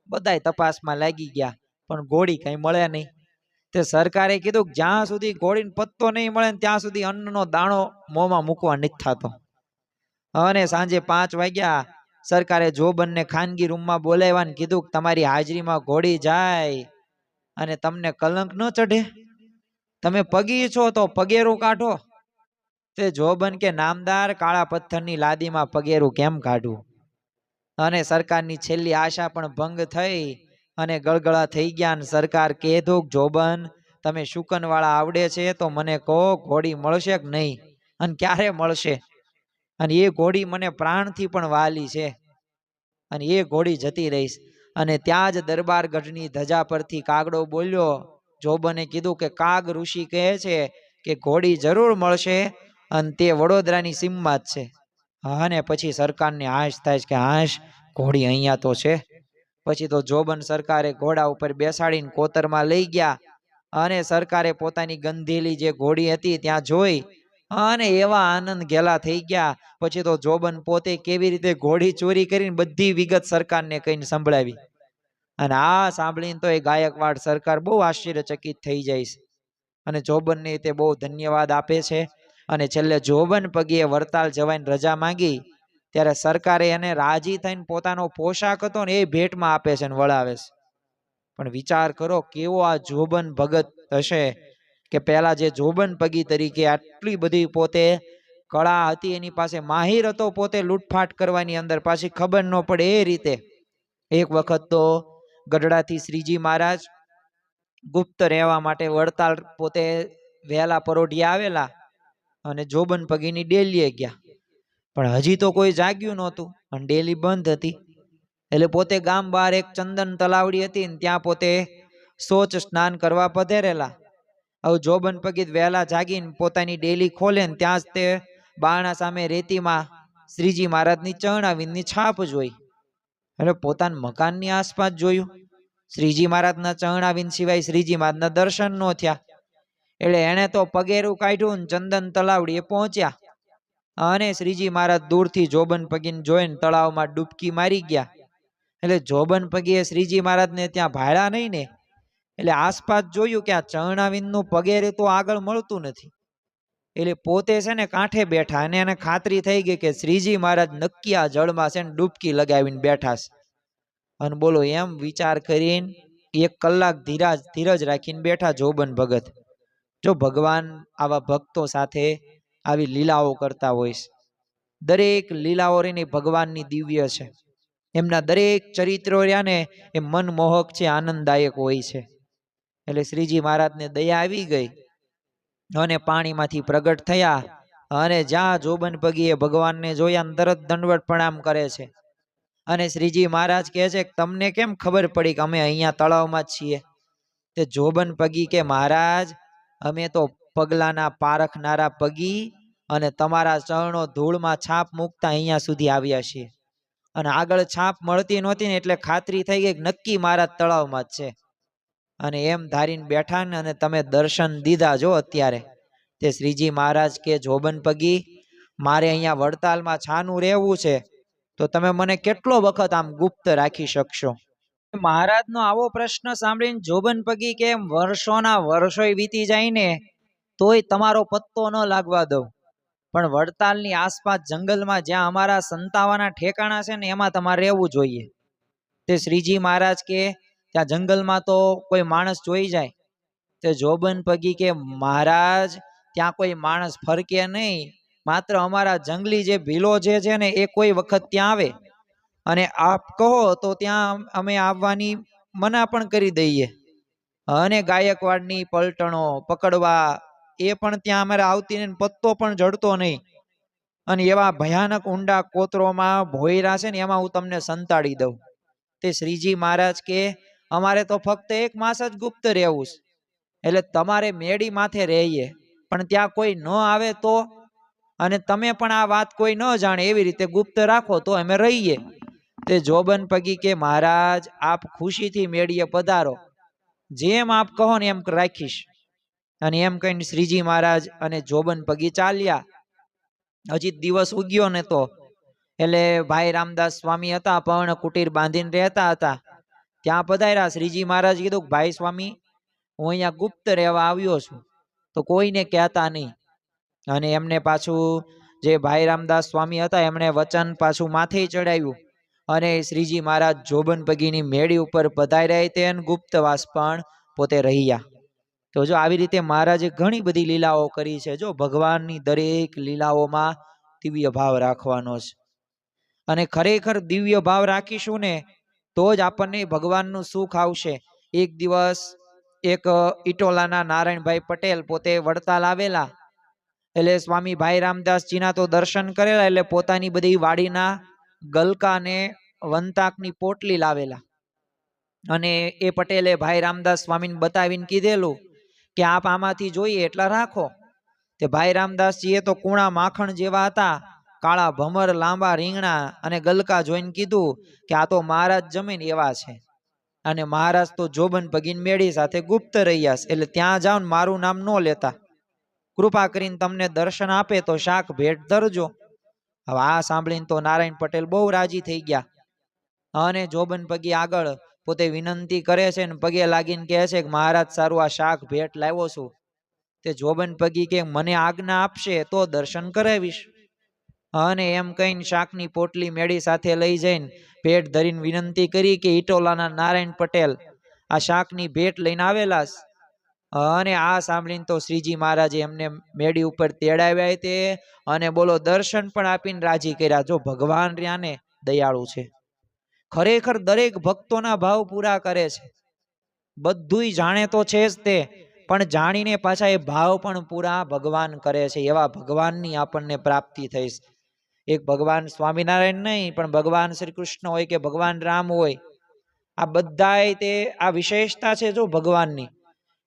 બધાય તપાસમાં લાગી ગયા પણ ઘોડી કઈ મળે નહીં. તે સરકારે કીધું જ્યાં સુધી ઘોડીને પત્તો નહીં મળે ત્યાં સુધી અન્નનો દાણો મોંમાં મૂકવા નથી થતો. અને સાંજે 5 વાગ્યા સરકારે જોબનને ખાનગી રૂમમાં બોલાવ્યા ને કીધું તમારી હાજરીમાં ઘોડી જાય અને તમને કલંક ન ચઢે. તમે પગી છો તો પગેરું કાઢો. તે જોબન કે નામદાર, કાળા પથ્થરની લાદીમાં પગેરું કેમ કાઢવું? અને સરકારની છેલ્લી આશા પણ ભંગ થઈ અને ગળગળા થઈ ગયા. અને સરકાર કીધું જોબન તમે શુકનવાળા આવડે છે તો મને કહો ઘોડી મળશે કે નહીં અને ક્યારે મળશે? અને એ ઘોડી મને પ્રાણથી પણ વાલી છે અને એ ઘોડી જતી રહીશ. અને ત્યાં જ દરબાર ગઢની ધજા પરથી કાગડો બોલ્યો. જોબને કીધું કે કાગ ઋષિ કહે છે કે ઘોડી જરૂર મળશે અને તે વડોદરાની સીમમાં જ છે. હા ને પછી સરકારને હાશ થાય છે કે હાશ ઘોડી અહીંયા તો છે. પછી તો જોબન સરકારે ઘોડા ઉપર બેસાડીને કોતરમાં લઈ ગયા અને સરકારે પોતાની ગંધેલી જે ઘોડી હતી ત્યાં જોઈ અને એવા આનંદ ઘેલા થઈ ગયા. પછી તો જોબન પોતે કેવી રીતે ઘોડી ચોરી કરીને બધી વિગત સરકારને કહીને સંભળાવી. અને આ સાંભળીને તો એ ગાયકવાડ સરકાર બહુ આશ્ચર્યચકિત થઈ જાય છે અને જોબનને તે બહુ ધન્યવાદ આપે છે. અને છેલ્લે જોબન પગીએ વડતાલ જવાની રજા માંગી ત્યારે સરકારે એને રાજી થઈને પોતાનો પોશાક હતો ને એ ભેટમાં આપે છે અને વળાવે છે. પણ વિચાર કરો કેવો આ જોબન ભગત હશે કે પેલા જે જોબન પગી તરીકે આટલી બધી પોતે કળા હતી એની પાસે, માહિર હતો પોતે લૂંટફાટ કરવાની અંદર, પાછી ખબર ન પડે એ રીતે. એક વખત તો ગઢડાથી શ્રીજી મહારાજ ગુપ્ત રહેવા માટે વડતાલ પોતે વહેલા પરોઢિયા આવેલા અને જોબન પગીની ડેલીએ ગયા. પણ હજી તો કોઈ જાગ્યું નહોતું અને ડેલી બંધ હતી. એટલે પોતે ગામ બહાર એક ચંદન તલાવડી હતી ને ત્યાં પોતે શૌચ સ્નાન કરવા પધેરેલા. હવે જોબન પગી વહેલા જાગીને પોતાની ડેલી ખોલે ને ત્યાં જ તે બારણા સામે રેતીમાં શ્રીજી મહારાજની ચરણાવિંદની છાપ જોઈ. એટલે પોતાના મકાનની આસપાસ જોયું, શ્રીજી મહારાજના ચરણાવિંદ સિવાય શ્રીજી મહારાજના દર્શન ન થયા. એટલે એને તો પગેરું કાઢ્યું ને ચંદન તલાવડીએ પહોંચ્યા અને શ્રીજી મહારાજ દૂરથી જોબન પગીને જોઈને તળાવમાં ડૂબકી મારી ગયા. એટલે જોબન પગીએ શ્રીજી મહારાજને ત્યાં ભાળ્યા નહીં ને, એટલે આસપાસ જોયું કે આ ચરણાવિંદનું પગેરે તો આગળ મળતું નથી. એટલે પોતે છે ને કાંઠે બેઠા અને એને ખાતરી થઈ ગઈ કે શ્રીજી મહારાજ નક્કી આ જળમાં છે ને ડૂબકી લગાવીને બેઠા છે. અને બોલો એમ વિચાર કરીને 1 કલાક ધીરજ રાખીને બેઠા જોબન ભગત. જો ભગવાન આવા ભક્તો સાથે આવી લીલાઓ કરતા હોય છે. દરેક લીલાઓ એની ભગવાનની દિવ્ય છે. એમના દરેક ચરિત્રો રહ્યા ને એ મનમોહક છે, આનંદદાયક હોય છે. એટલે શ્રીજી મહારાજને દયા આવી ગઈ અને પાણીમાંથી પ્રગટ થયા અને જ્યાં જોબન પગીએ ભગવાનને જોયા તરત દંડવત પ્રણામ કરે છે. અને શ્રીજી મહારાજ કહે છે તમને કેમ ખબર પડી કે અમે અહીંયા તળાવમાં જ છીએ? તે જોબન પગી કે મહારાજ અમે તો પગલાના પારખનારા પગી અને તમારા ચરણો ધૂળમાં છાપ મૂકતા અહીંયા સુધી આવ્યા છીએ. અને આગળ છાપ મળતી નહોતી ને એટલે ખાતરી થઈ ગઈ કે નક્કી મહારાજ તળાવમાં જ છે. અને એમ ધારીને બેઠા ને અને તમે દર્શન દીધા. જો અત્યારે તે શ્રીજી મહારાજ કે જોબન પગી મારે અહીંયા વડતાલમાં છાનું રહેવું છે તો તમે મને કેટલો વખત આમ ગુપ્ત રાખી શકશો? મહારાજનો આવો પ્રશ્ન સાંભળીને જોબન પગી કે વર્ષોના વર્ષો વીતી જાય ને તોય તમારો પત્તો ન લાગવા દઉં, પણ વડતાલની આસપાસ જંગલમાં જ્યાં અમારા સંતાવાના ઠેકાણા છે ને એમાં તમારે રહેવું જોઈએ. તે શ્રીજી મહારાજ કે ત્યાં જંગલમાં તો કોઈ માણસ જોઈ જાય. તે જોબન પગી કે મહારાજ ત્યાં કોઈ માણસ ફરકે નહીં, માત્ર અમારા જંગલી જે ભીલો જે છે ને એ કોઈ વખત ત્યાં આવે અને આપ કહો તો ત્યાં અમે આવવાની મના પણ કરી દઈએ. અને ગાયકવાડની પલટણો પકડવા એ પણ ત્યાં અમારે આવતી ને પત્તો પણ જડતો નહીં. અને એવા ભયાનક ઊંડા કોતરોમાં ભોયરા છે ને એમાં હું તમને સંતાડી દઉં. તે શ્રીજી મહારાજ કે અમારે તો ફક્ત 1 માસ જ ગુપ્ત રહેવું છે. એટલે તમારે મેડી માથે રહીએ પણ ત્યાં કોઈ ન આવે તો, અને તમે પણ આ વાત કોઈ ન જાણે એવી રીતે ગુપ્ત રાખો તો અમે રહીએ. તે જોબન પગી કે મહારાજ આપ ખુશીથી મેડીએ પધારો, જેમ આપ કહો ને એમ રાખીશ. અને એમ કહીને શ્રીજી મહારાજ અને જોબન પગી ચાલ્યા. હજી દિવસ ઉગ્યો ને તો એટલે ભાઈ રામદાસ સ્વામી હતા, પર્ણ કુટીર બાંધીને રહેતા હતા. ત્યાં પધાર્યા. શ્રીજી મહારાજ કીધું ભાઈ સ્વામી હું અહીંયા ગુપ્ત રહેવા આવ્યો છું તો કોઈને કહેતા નહીં. અને એમને પાછું જે ભાઈ રામદાસ સ્વામી હતા એમણે વચન પાછું માથે ચડાવ્યું અને શ્રીજી મહારાજ જોબન પગીની મેળી ઉપર પધાર્યા તે ગુપ્તવાસ પણ પોતે રહ્યા. તો જો આવી રીતે મહારાજે ઘણી બધી લીલાઓ કરી છે. જો ભગવાનની દરેક લીલાઓમાં દિવ્ય ભાવ રાખવાનો છે. અને ખરેખર દિવ્ય ભાવ રાખીશું ને તો જ આપણને ભગવાનનું સુખ આવશે. એક દિવસ એક ઇટોલાના નારાયણભાઈ પટેલ પોતે વડતાલ આવેલા. એટલે સ્વામી ભાઈ રામદાસજીના તો દર્શન કરેલા એટલે પોતાની બધી વાડીના ગલકા ને વંતાકની પોટલી લાવેલા. અને એ પટેલે ભાઈ રામદાસ સ્વામીને બતાવીને કીધેલું કે આપ આમાંથી જોઈએ એટલા રાખો. તે ભાઈ રામદાસજીએ તો કૂણા માખણ જેવા હતા, કાળા ભમર, લાંબા રીંગણા અને ગલકા જોઈને કીધું કે આ તો મહારાજ જમીન એવા છે. અને મહારાજ તો જોબન ભગીન મેળી સાથે ગુપ્ત રહ્યા છે, એટલે ત્યાં જાઓ ને મારું નામ ન લેતા, કૃપા કરીને તમને દર્શન આપે તો શાક ભેટ ધરજો. હવે આ સાંભળીને તો નારાયણ પટેલ બહુ રાજી થઈ ગયા અને જોબન પગી આગળ પોતે વિનંતી કરે છે ને પગે લાગીને કહે છે કે મહારાજ સારું આ શાક ભેટ લાવ્યો છું. તે જોબન પગી કે મને આજ્ઞા આપશે તો દર્શન કરાવીશ. અને એમ કહીને શાકની પોટલી મેળી સાથે લઈ જઈને ભેટ ધરીને વિનંતી કરી કે ઈટોલાના નારાયણ પટેલ આ શાકની ભેટ લઈને આવેલા. અને આ સાંભળીને તો શ્રીજી મહારાજે એમને મેળી ઉપર તેડાવ્યા તે અને બોલો દર્શન પણ આપીને રાજી કર્યા. જો ભગવાન રહ્યાને દયાળુ છે, ખરેખર દરેક ભક્તોના ભાવ પૂરા કરે છે. બધુંય જાણે તો છે જ તે, પણ જાણીને પાછા એ ભાવ પણ પૂરા ભગવાન કરે છે. એવા ભગવાનની આપણને પ્રાપ્તિ થઈ. એક ભગવાન સ્વામિનારાયણ નહીં, પણ ભગવાન શ્રી કૃષ્ણ હોય કે ભગવાન રામ હોય, આ બધાય તે આ વિશેષતા છે જો ભગવાનની,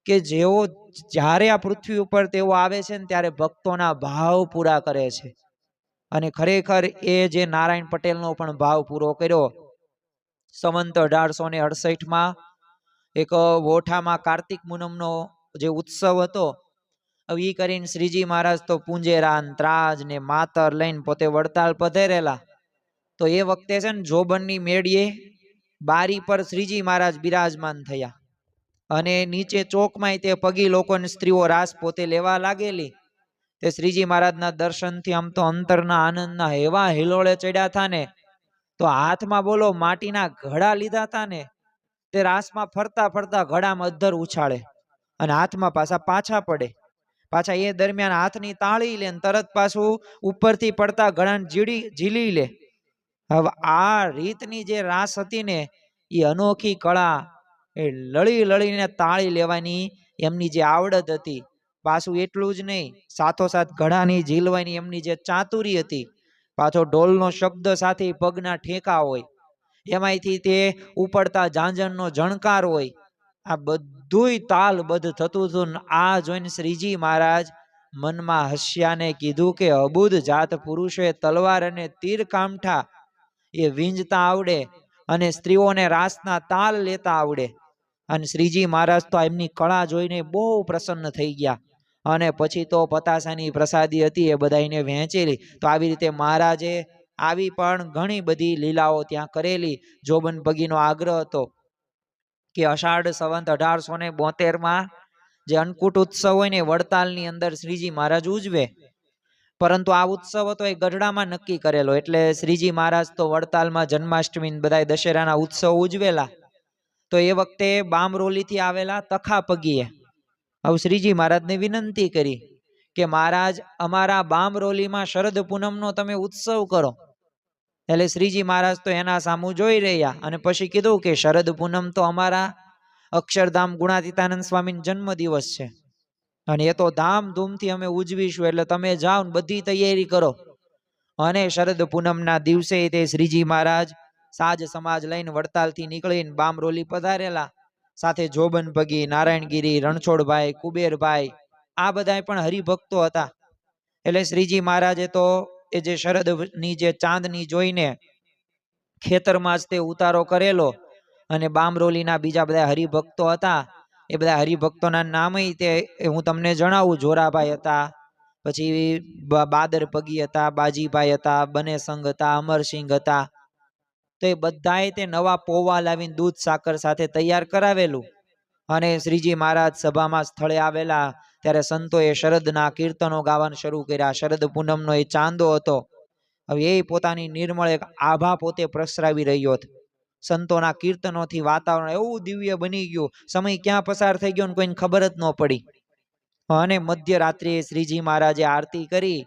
કે જેઓ જ્યારે આ પૃથ્વી ઉપર તેઓ આવે છે ને ત્યારે ભક્તોના ભાવ પૂરા કરે છે. અને ખરેખર એ જે નારાયણ પટેલનો પણ ભાવ પૂરો કર્યો. સંવંત 1868માં એક વોઠામાં કાર્તિક પૂનમનો જે ઉત્સવ હતો, હવે ઈ કરીને શ્રીજી મહારાજ તો પૂંજેરા ત્રાજ ને માતર લઈને પોતે વડતાલ પધરેલા. તો એ વખતે છે ને જોબનની મેળીએ બારી પર શ્રીજી મહારાજ બિરાજમાન થયા અને નીચે ચોકમાં તે પગી લોકોને સ્ત્રીઓ રાસ પોતે લેવા લાગેલી. તે શ્રીજી મહારાજના દર્શનથી આમ તો અંતરના આનંદના એવા હિલોળે ચડ્યા હતા ને, તો હાથમાં બોલો માટીના ઘડા લીધા હતા ને, તે રાસમાં ફરતા ફરતા ઘડામાં અધ્ધર ઉછાળે અને હાથમાં પાછા પડે. પાછા એ દરમિયાન હાથની તાળી લે ને તરત પાછું ઉપરથી પડતા ઘડાને ઝીલી લે. હવે આ રીતની જે રાસ હતી ને, એ અનોખી કળા, એ લળી લળીને તાળી લેવાની એમની જે આવડત હતી, પાછું એટલું જ નહીં, સાથોસાથ ઘડાની ઝીલવાની એમની જે ચાતુરી હતી, પાછો ઢોલનો શબ્દ સાથે પગના ઠેકા હોય, એમાંથી તે ઉપડતા ઝાંઝરનો જણકાર હોય, આ બધુંય તાલબદ્ધ થતું હતું. આ જોઈને શ્રીજી મહારાજ મનમાં હસ્યાને કીધું કે અબુધ જાત પુરુષોએ તલવાર અને તીર કામઠા એ વીંજતા આવડે અને સ્ત્રીઓને રાસના તાલ લેતા આવડે. અને શ્રીજી મહારાજ તો એમની કળા જોઈને બહુ પ્રસન્ન થઈ ગયા અને પછી તો પતાસાની પ્રસાદી હતી એ બધાને વહેંચેલી. તો આવી રીતે મહારાજે આવી પણ ઘણી બધી લીલાઓ ત્યાં કરેલી. જોબન પગીનો આગ્રહ હતો કે અષાઢ સંવંત 1872માં જે અન્નકૂટ ઉત્સવ હોય ને વડતાલની અંદર શ્રીજી મહારાજ ઉજવે, પરંતુ આ ઉત્સવ હતો એ ગઢડામાં નક્કી કરેલો, એટલે શ્રીજી મહારાજ તો વડતાલમાં જન્માષ્ટમી બધા દશેરાના ઉત્સવ ઉજવેલા. તો એ વખતે બામરોલીથી આવેલા તખા પગીએ હવે શ્રીજી મહારાજને વિનંતી કરી કે મહારાજ અમારા બામરોલીમાં શરદ પૂનમનો તમે ઉત્સવ કરો. એટલે શ્રીજી મહારાજ તો એના સામું જોઈ રહ્યા અને પછી કીધું કે શરદ પૂનમ તો અમારા અક્ષરધામ ગુણાતીતાનંદ સ્વામીનો જન્મ દિવસ છે અને એ તો ધામધૂમથી અમે ઉજવીશું, એટલે તમે જાઓ ને બધી તૈયારી કરો. અને શરદ પૂનમના દિવસે તે શ્રીજી મહારાજ સાજ સમાજ લઈને વડતાલથી નીકળીને બામરોલી પધારેલા. સાથે જોબન પગી, નારાયણગીરી, રણછોડભાઈ, કુબેરભાઈ, આ બધા પણ હરિભક્તો હતા. એટલે શ્રીજી મહારાજે તો એ જે શરદની જે ચાંદની જોઈને ખેતરમાં જ તે ઉતારો કરેલો અને બામરોલીના બીજા બધા હરિભક્તો હતા, એ બધા હરિભક્તોના નામય તે હું તમને જણાવું. જોરાભાઈ હતા, પછી બાદર પગી હતા, બાજીભાઈ હતા, બનેસંગ હતા, અમરસિંહ હતા. તો એ બધાએ તે નવા પોવા લાવીને દૂધ સાકર સાથે તૈયાર કરાવેલું. અને શ્રીજી મહારાજ સભામાં સ્થળે આવેલા ત્યારે સંતોએ શરદના કીર્તનો ગાવાનું શરૂ કર્યા. શરદ પૂનમનો એ ચાંદો હતો. હવે એ પોતાની નિર્મળ એક આભા પોતે પ્રસરાવી રહ્યો હતો. સંતોના કીર્તનોથી વાતાવરણ એવું દિવ્ય બની ગયું, સમય ક્યાં પસાર થઈ ગયો કોઈને ખબર જ ન પડી. અને મધ્યરાત્રિએ શ્રીજી મહારાજે આરતી કરી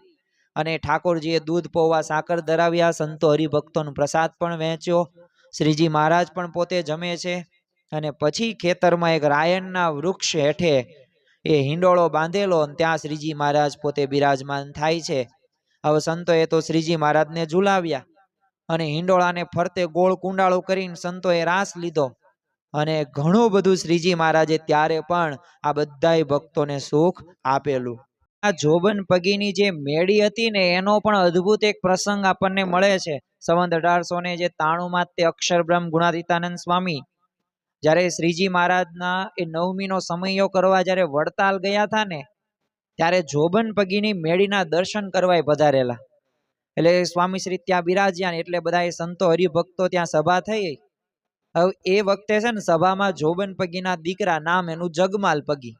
અને ઠાકોરજીએ દૂધ પૌવા સાકર ધરાવ્યા. સંતો હરિભક્તોનો પ્રસાદ પણ વહેંચ્યો. શ્રીજી મહારાજ પણ પોતે જમે છે. અને પછી ખેતરમાં એક રાયણના વૃક્ષ હેઠે એ હિંડોળો બાંધેલો, ત્યાં શ્રીજી મહારાજ પોતે બિરાજમાન થાય છે. હવે સંતોએ તો શ્રીજી મહારાજને ઝુલાવ્યા અને હિંડોળાને ફરતે ગોળ કુંડાળો કરીને સંતોએ રાસ લીધો. અને ઘણું બધું શ્રીજી મહારાજે ત્યારે પણ આ બધાય ભક્તોને સુખ આપેલું. આ જોબન પગીની જે મેળી હતી ને એનો પણ અદ્ભુત એક પ્રસંગ આપણને મળે છે. સંવંત 1893 તે અક્ષરબ્રહ્મ ગુણાતીતાનંદ સ્વામી જ્યારે શ્રીજી મહારાજના એ નવમીનો સમયો કરવા જ્યારે વડતાલ ગયા હતા ને ત્યારે જોબન પગીની મેળીના દર્શન કરવા પધારેલા. એટલે સ્વામી શ્રી ત્યાં બિરાજ્યા એટલે બધા સંતો હરિભક્તો ત્યાં સભા થઈ. હવે એ વખતે છે ને સભામાં જોબન પગીના દીકરા, નામ એનું જગમાલ પગી,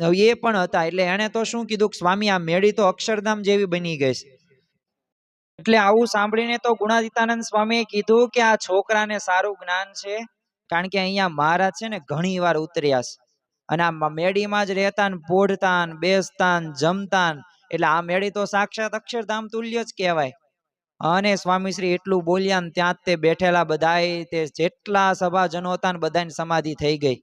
હવે એ પણ હતા. એટલે એને તો શું કીધું કે સ્વામી આ મેળી તો અક્ષરધામ જેવી બની ગઈ છે. એટલે આવું સાંભળીને તો ગુણાતીતાનંદ સ્વામીએ કીધું કે આ છોકરાને સારું જ્ઞાન છે, કારણ કે અહીંયા મહારાજ છે ને ઘણી વાર ઉતર્યા છે અને આ મેળીમાં જ રહેતા ને પોઢતા ને બેસતા ને જમતા, એટલે આ મેળી તો સાક્ષાત અક્ષરધામ તુલ્ય જ કહેવાય. અને સ્વામીશ્રી એટલું બોલ્યા ને ત્યાં તે બેઠેલા બધાય તે જેટલા સભાજનો હતા ને બધાની સમાધિ થઈ ગઈ.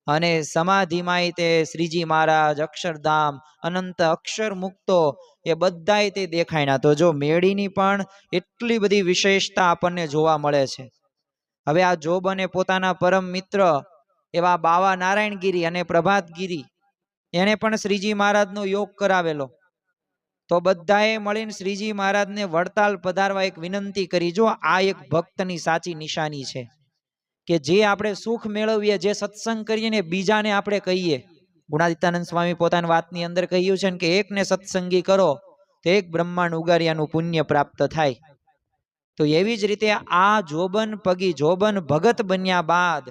અને સમાધિમાં તે શ્રીજી મહારાજ, અક્ષરધામ, અનંત અક્ષર મુક્તો એ બધાય તે દેખાયના. તો જો મેળીની પણ એટલી બધી વિશેષતા આપણને જોવા મળે છે. હવે આ જોબ અને પોતાના પરમ મિત્ર એવા બાવા નારાયણગીરી અને પ્રભાતગીરી એને પણ શ્રીજી મહારાજનો યોગ કરાવેલો. તો બધાએ મળીને શ્રીજી મહારાજને વડતાલ પધારવા એક વિનંતી કરી. જો આ એક ભક્તની સાચી નિશાની છે કે જે આપણે સુખ મેળવીએ, જે સત્સંગ કરીએ ને બીજાને આપણે કહીએ. ગુણાતીતાનંદ સ્વામી પોતાની વાતની અંદર કહ્યું છે કે એકને સત્સંગી કરો તો એક બ્રહ્માંડ ઉગાર્યાનું પુણ્ય પ્રાપ્ત થાય. તો એવી જ રીતે આ જોબન પગી જોબન ભગત બન્યા બાદ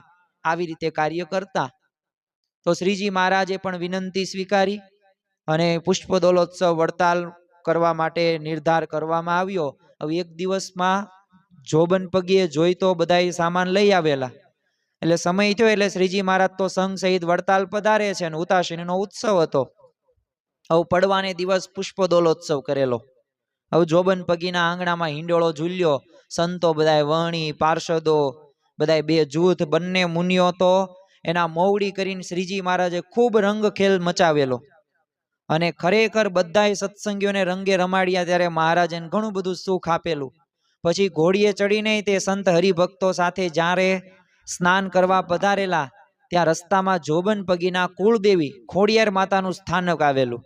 આવી રીતે કાર્ય કરતા. તો શ્રીજી મહારાજે પણ વિનંતી સ્વીકારી અને પુષ્પદોલોત્સવ વડતાલ કરવા માટે નિર્ધાર કરવામાં આવ્યો. હવે એક દિવસમાં જોબન પગીએ જોઈ તો બધા સામાન લઈ આવેલા. એટલે સમય થયો એટલે શ્રીજી મહારાજ તો સંઘ સહિત વડતાલ પધારે છે અને ઉતાશણીનો ઉત્સવ હતો. હવે પડવાને દિવસ પુષ્પદોલોત્સવ કરેલો. હવે જોબન પગીના આંગણામાં હિંડોળો ઝૂલ્યો. સંતો બધા વણી પાર્ષદો બધા બે જૂથ બંને મુનિઓ તો એના મોવડી કરીને શ્રીજી મહારાજે ખૂબ રંગ ખેલ મચાવેલો. અને ખરેખર બધા સત્સંગીઓને રંગે રમાડ્યા. ત્યારે મહારાજે ઘણું બધું સુખ આપેલું. પછી ઘોડીએ ચડીને તે સંત હરિભક્તો સાથે જ્યારે સ્નાન કરવા પધારેલા ત્યાં રસ્તામાં જોબન પગીના કુળદેવી ખોડિયાર માતાનું સ્થાનક આવેલું.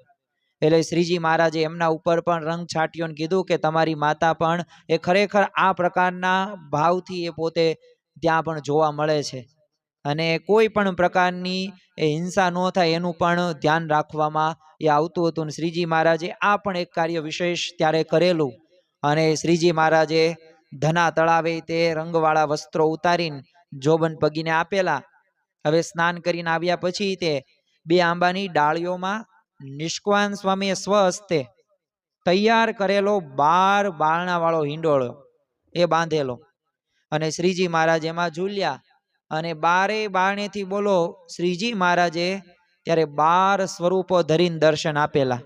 એટલે શ્રીજી મહારાજે એમના ઉપર પણ રંગ છાટ્યો અને કીધું કે તમારી માતા પણ એ ખરેખર આ પ્રકારના ભાવથી એ પોતે ત્યાં પણ જોવા મળે છે અને કોઈ પણ પ્રકારની એ હિંસા ન થાય એનું પણ ધ્યાન રાખવામાં એ આવતું હતું. અને શ્રીજી મહારાજે આ પણ એક કાર્ય વિશેષ ત્યારે કરેલું. અને શ્રીજી મહારાજે ધના તળાવે તે રંગવાળા વસ્ત્રો ઉતારીને જોબન પગીને આપેલા. હવે સ્નાન કરીને આવ્યા પછી તે બે આંબાની ડાળીઓમાં નિષ્કવાન સ્વામીએ સ્વહસ્તે તૈયાર કરેલો 12 બારણા વાળો હિંડોળો એ બાંધેલો અને શ્રીજી મહારાજ એમાં ઝૂલ્યા. અને 12 બારણેથી બોલો શ્રીજી મહારાજે ત્યારે 12 સ્વરૂપો ધરીને દર્શન આપેલા.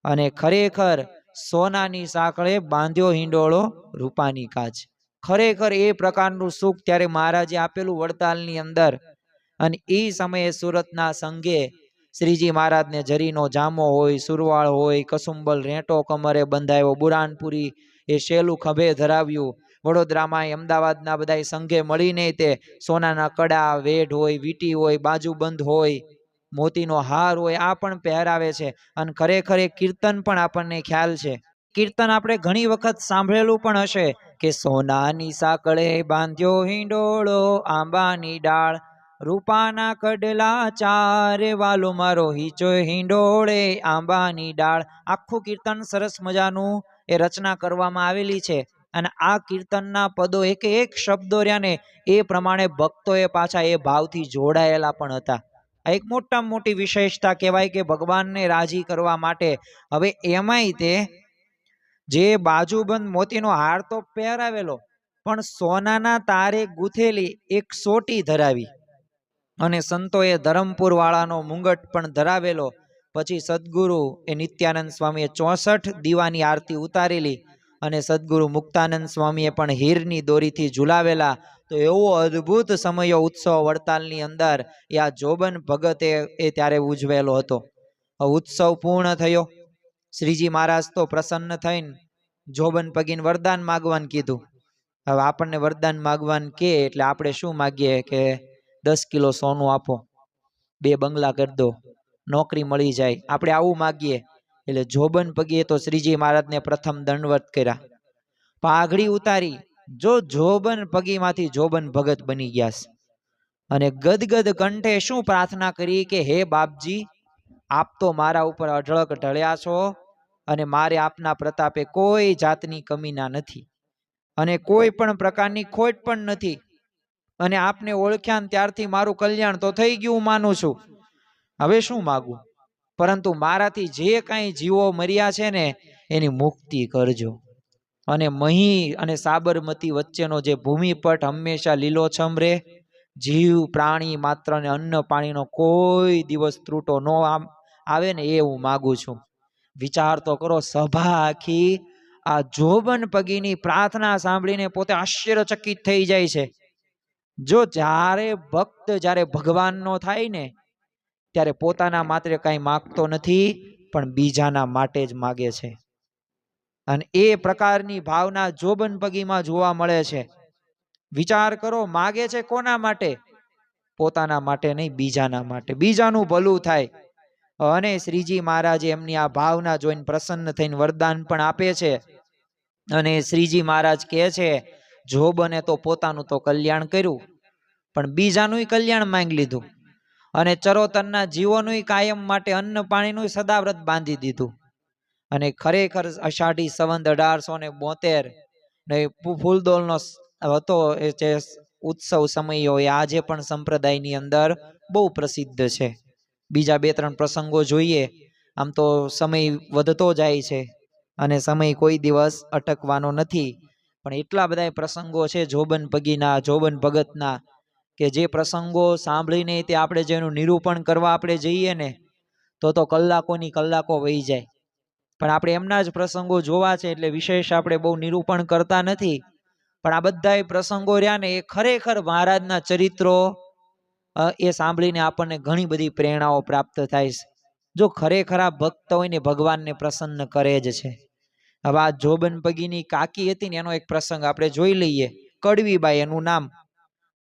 અને ખરેખર સોનાની સાંકળે બાંધ્યો હિંડોળો રૂપાની કાચ. ખરેખર એ પ્રકારનું સુખ ત્યારે મહારાજે આપેલું વડતાલની અંદર. અને એ સમયે સુરતના સંઘે શ્રીજી મહારાજને જરીનો જામો હોય, સુરવાળ હોય, કસુંબલ રેંટો કમરે બંધાયો, બુરાનપુરી એ શેલું ખભે ધરાવ્યું. વડોદરામાં અમદાવાદના બધા સંઘે મળીને તે સોનાના કડા, વેઢ હોય, વીટી હોય, બાજુબંધ હોય, મોતીનો હાર હોય આ પણ પહેરાવે છે. અને ખરેખર એ કીર્તન પણ આપણને ખ્યાલ છે. કીર્તન આપણે ઘણી વખત સાંભળેલું પણ હશે કે સોનાની સાંકળે બાંધ્યો હિંડોળો આંબાની ડાળ, રૂપાના કડલા ચારે વાલો મારો હીચો હિંડોળે આંબાની ડાળ. આખું કીર્તન સરસ મજાનું એ રચના કરવામાં આવેલી છે. અને આ કીર્તનના પદો એક એક શબ્દો રહ્યા ને એ પ્રમાણે ભક્તોએ પાછા એ ભાવથી જોડાયેલા પણ હતા. આ એક મોટામાં મોટી વિશેષતા કહેવાય કે ભગવાનને રાજી કરવા માટે. હવે એમાંય તે જે બાજુબંધ મોતીનો હાર તો પહેરાવેલો પણ સોનાના તારે ગૂંથેલી એક સોટી ધરાવી અને સંતોએ ધરમપુર વાળાનો મુંગટ પણ ધરાવેલો. પછી સદગુરુ એ નિત્યાનંદ સ્વામીએ 64 દીવાની આરતી ઉતારેલી અને સદગુરુ મુક્તાનંદ સ્વામીએ પણ હીરની દોરીથી ઝુલાવેલા. તો એવો અદ્ભુત સમયો ઉત્સવ વડતાલની અંદર એ આ જોબન ભગતે એ ત્યારે ઉજવેલો હતો. ઉત્સવ પૂર્ણ થયો. શ્રીજી મહારાજ તો પ્રસન્ન થઈને જોબન પગીને વરદાન માગવાનું કીધું. હવે આપણને વરદાન માગવાનું કે એટલે આપણે શું માગીએ કે 10 કિલો સોનું આપો, 2 બંગલા કરી દો, નોકરી મળી જાય, આપણે આવું માગીએ. એટલે જોબન પગીએ તો શ્રીજી મહારાજને પ્રથમ દંડવત કર્યા, પાઘડી ઉતારી. જો જોબન પગીમાંથી જોબન ભગત બની ગયા છે. અને ગદગદ કંઠે શું પ્રાર્થના કરી કે હે બાપજી, આપ તો મારા ઉપર અઢળક ઢળ્યા છો અને મારે આપના પ્રતાપે કોઈ જાતની કમીના નથી અને કોઈ પણ પ્રકારની ખોટ પણ નથી. અને આપને ઓળખ્યા ત્યારથી મારું કલ્યાણ તો થઈ ગયું, હું માનું છું. હવે શું માગું? પરંતુ મારાથી જે કાંઈ જીવો મર્યા છે ને એની મુક્તિ કરજો. અને મહી અને સાબરમતી વચ્ચેનો જે ભૂમિપટ હંમેશા લીલોછમ રહે, જીવ પ્રાણી માત્ર ને અન્ન પાણીનો કોઈ દિવસ ત્રુટો ન આવે ને એ હું માગું છું. વિચાર તો કરો, સભા આખી આ જોબન પગીની પ્રાર્થના સાંભળીને પોતે આશ્ચર્યચકિત થઈ જાય છે. જો જ્યારે ભક્ત જ્યારે ભગવાનનો થાય ને ત્યારે પોતાના માત્ર કાંઈ માગતો નથી, પણ બીજાના માટે જ માગે છે. અને એ પ્રકારની ભાવના જોબન પગીમાં જોવા મળે છે. વિચાર કરો, માગે છે કોના માટે? પોતાના માટે નહીં, બીજાના માટે, બીજાનું ભલું થાય. અને શ્રીજી મહારાજ એમની આ ભાવના જોઈને પ્રસન્ન થઈને વરદાન પણ આપે છે. અને શ્રીજી મહારાજ કહે છે, જોબને તો પોતાનું તો કલ્યાણ કર્યું, પણ બીજાનું કલ્યાણ માંગી લીધું. અને ચરોતરના જીવોનું કાયમ માટે અન્ન પાણીનું સદાવ્રત બાંધી દીધું. અને ખરેખર અષાઢી સંવત 1872 ને ફૂલદોલનો હતો એ જે ઉત્સવ સમયો એ આજે પણ સંપ્રદાયની અંદર બહુ પ્રસિદ્ધ છે. બીજા 2-3 પ્રસંગો જોઈએ, આમ તો સમય વધતો જાય છે અને સમય કોઈ દિવસ અટકવાનો નથી. પણ એટલા બધા પ્રસંગો છે જોબન પગીના, જોબન ભગતના, કે જે પ્રસંગો સાંભળીને તે આપણે જેનું નિરૂપણ કરવા આપણે જઈએ ને તો કલાકોની કલાકો વહી જાય. પણ આપણે એમના જ પ્રસંગો જોવા છે એટલે વિશેષ આપણે બહુ નિરૂપણ કરતા નથી. પણ આ બધા પ્રસંગો રહ્યા ને એ ખરેખર મહારાજના ચરિત્રો એ સાંભળીને આપણને ઘણી બધી પ્રેરણાઓ પ્રાપ્ત થાય છે. જો ખરેખર આ ભક્ત હોય ને ભગવાનને પ્રસન્ન કરે જ છે. હવે આ જોબન પગીની કાકી હતી ને એનો એક પ્રસંગ આપણે જોઈ લઈએ. કડવીબાઈ એનું નામ,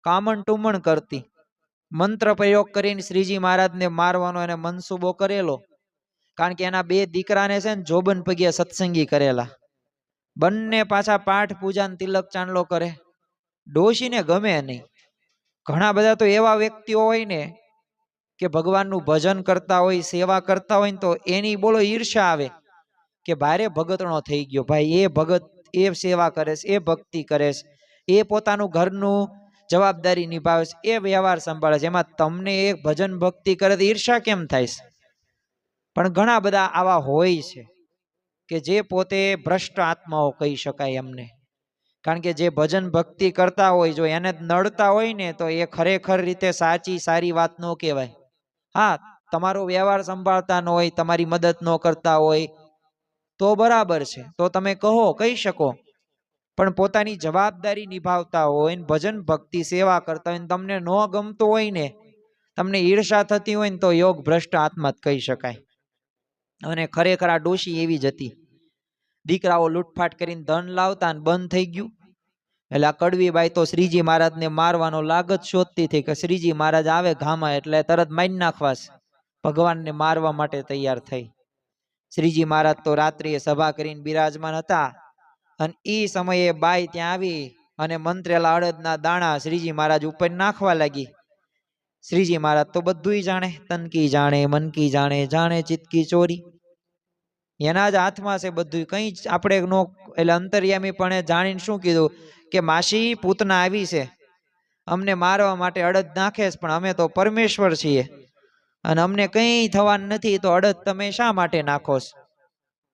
કામણ ટુમણ કરતી, મંત્ર પ્રયોગ કરીને શ્રીજી મહારાજને મારવાનો એને મનસુબો કરેલો. કારણ કે એના 2 દીકરાને છે ને જોબન પગીએ સત્સંગી કરેલા. બંને પાછા પાઠ પૂજા તિલક ચાંદલો કરે. ડોશીને ગમે નહીં. ઘણા બધા તો એવા વ્યક્તિઓ હોય ને કે ભગવાનનું ભજન કરતા હોય, સેવા કરતા હોય ને તો એની બોલો ઈર્ષા આવે કે ભારે ભગતણો થઈ ગયો, ભાઈ એ ભગત એ સેવા કરે છે, એ ભક્તિ કરે છે, એ પોતાનું ઘરનું જવાબદારી નિભાવે છે, એ વ્યવહાર સંભાળે છે, એમાં તમને એ ભજન ભક્તિ કરે તો ઈર્ષા કેમ થાય છે? પણ ઘણા બધા આવા હોય છે કે જે પોતે ભ્રષ્ટ આત્માઓ કહી શકાય એમને. કારણ કે જે ભજન ભક્તિ કરતા હોય, જો એને નડતા હોય ને તો એ ખરેખર રીતે સાચી સારી વાત ન કહેવાય. હા, તમારો વ્યવહાર સંભાળતા ન હોય, તમારી મદદ ન કરતા હોય તો બરાબર છે, તો તમે કહો, કહી શકો. પણ પોતાની જવાબદારી નિભાવતા હોય ને ભજન ભક્તિ સેવા કરતા હોય, તમને ન ગમતું હોય ને, તમને ઈર્ષા થતી હોય ને તો યોગ ભ્રષ્ટ આત્મા જ કહી શકાય. અને ખરેખર આ ડોશી એવી જ હતી. દીકરાઓ લૂંટફાટ કરીને ધન લાવતા ને બંધ થઈ ગયું. એટલે આ કડવીબાઈ તો શ્રીજી મહારાજને મારવાનો લાગત શોધતી હતી કે શ્રીજી મહારાજ આવે ઘામાં એટલે તરત મારી નાખવાસ. ભગવાનને મારવા માટે તૈયાર થઈ. શ્રીજી મહારાજ તો રાત્રિએ સભા કરીને બિરાજમાન હતા અને એ સમયે બાઈ ત્યાં આવી અને મંત્રેલા અડદના દાણા શ્રીજી મહારાજ ઉપર નાખવા લાગી. શ્રીજી મહારાજ તો બધુંય જાણે, તનકી જાણે, મનકી જાણે, જાણે ચિતકી ચોરી. એના જ હાથમાં છે બધું, કઈ જ આપણે નો. એટલે અંતર્યામી પણ જાણીને શું કીધું કે માસી પૂતના આવી છે, અમને મારવા માટે અડદ નાખે છે, પણ અમે તો પરમેશ્વર છીએ અને અમને કંઈ થવાનું નથી, તો અડદ તમે શા માટે નાખો છો?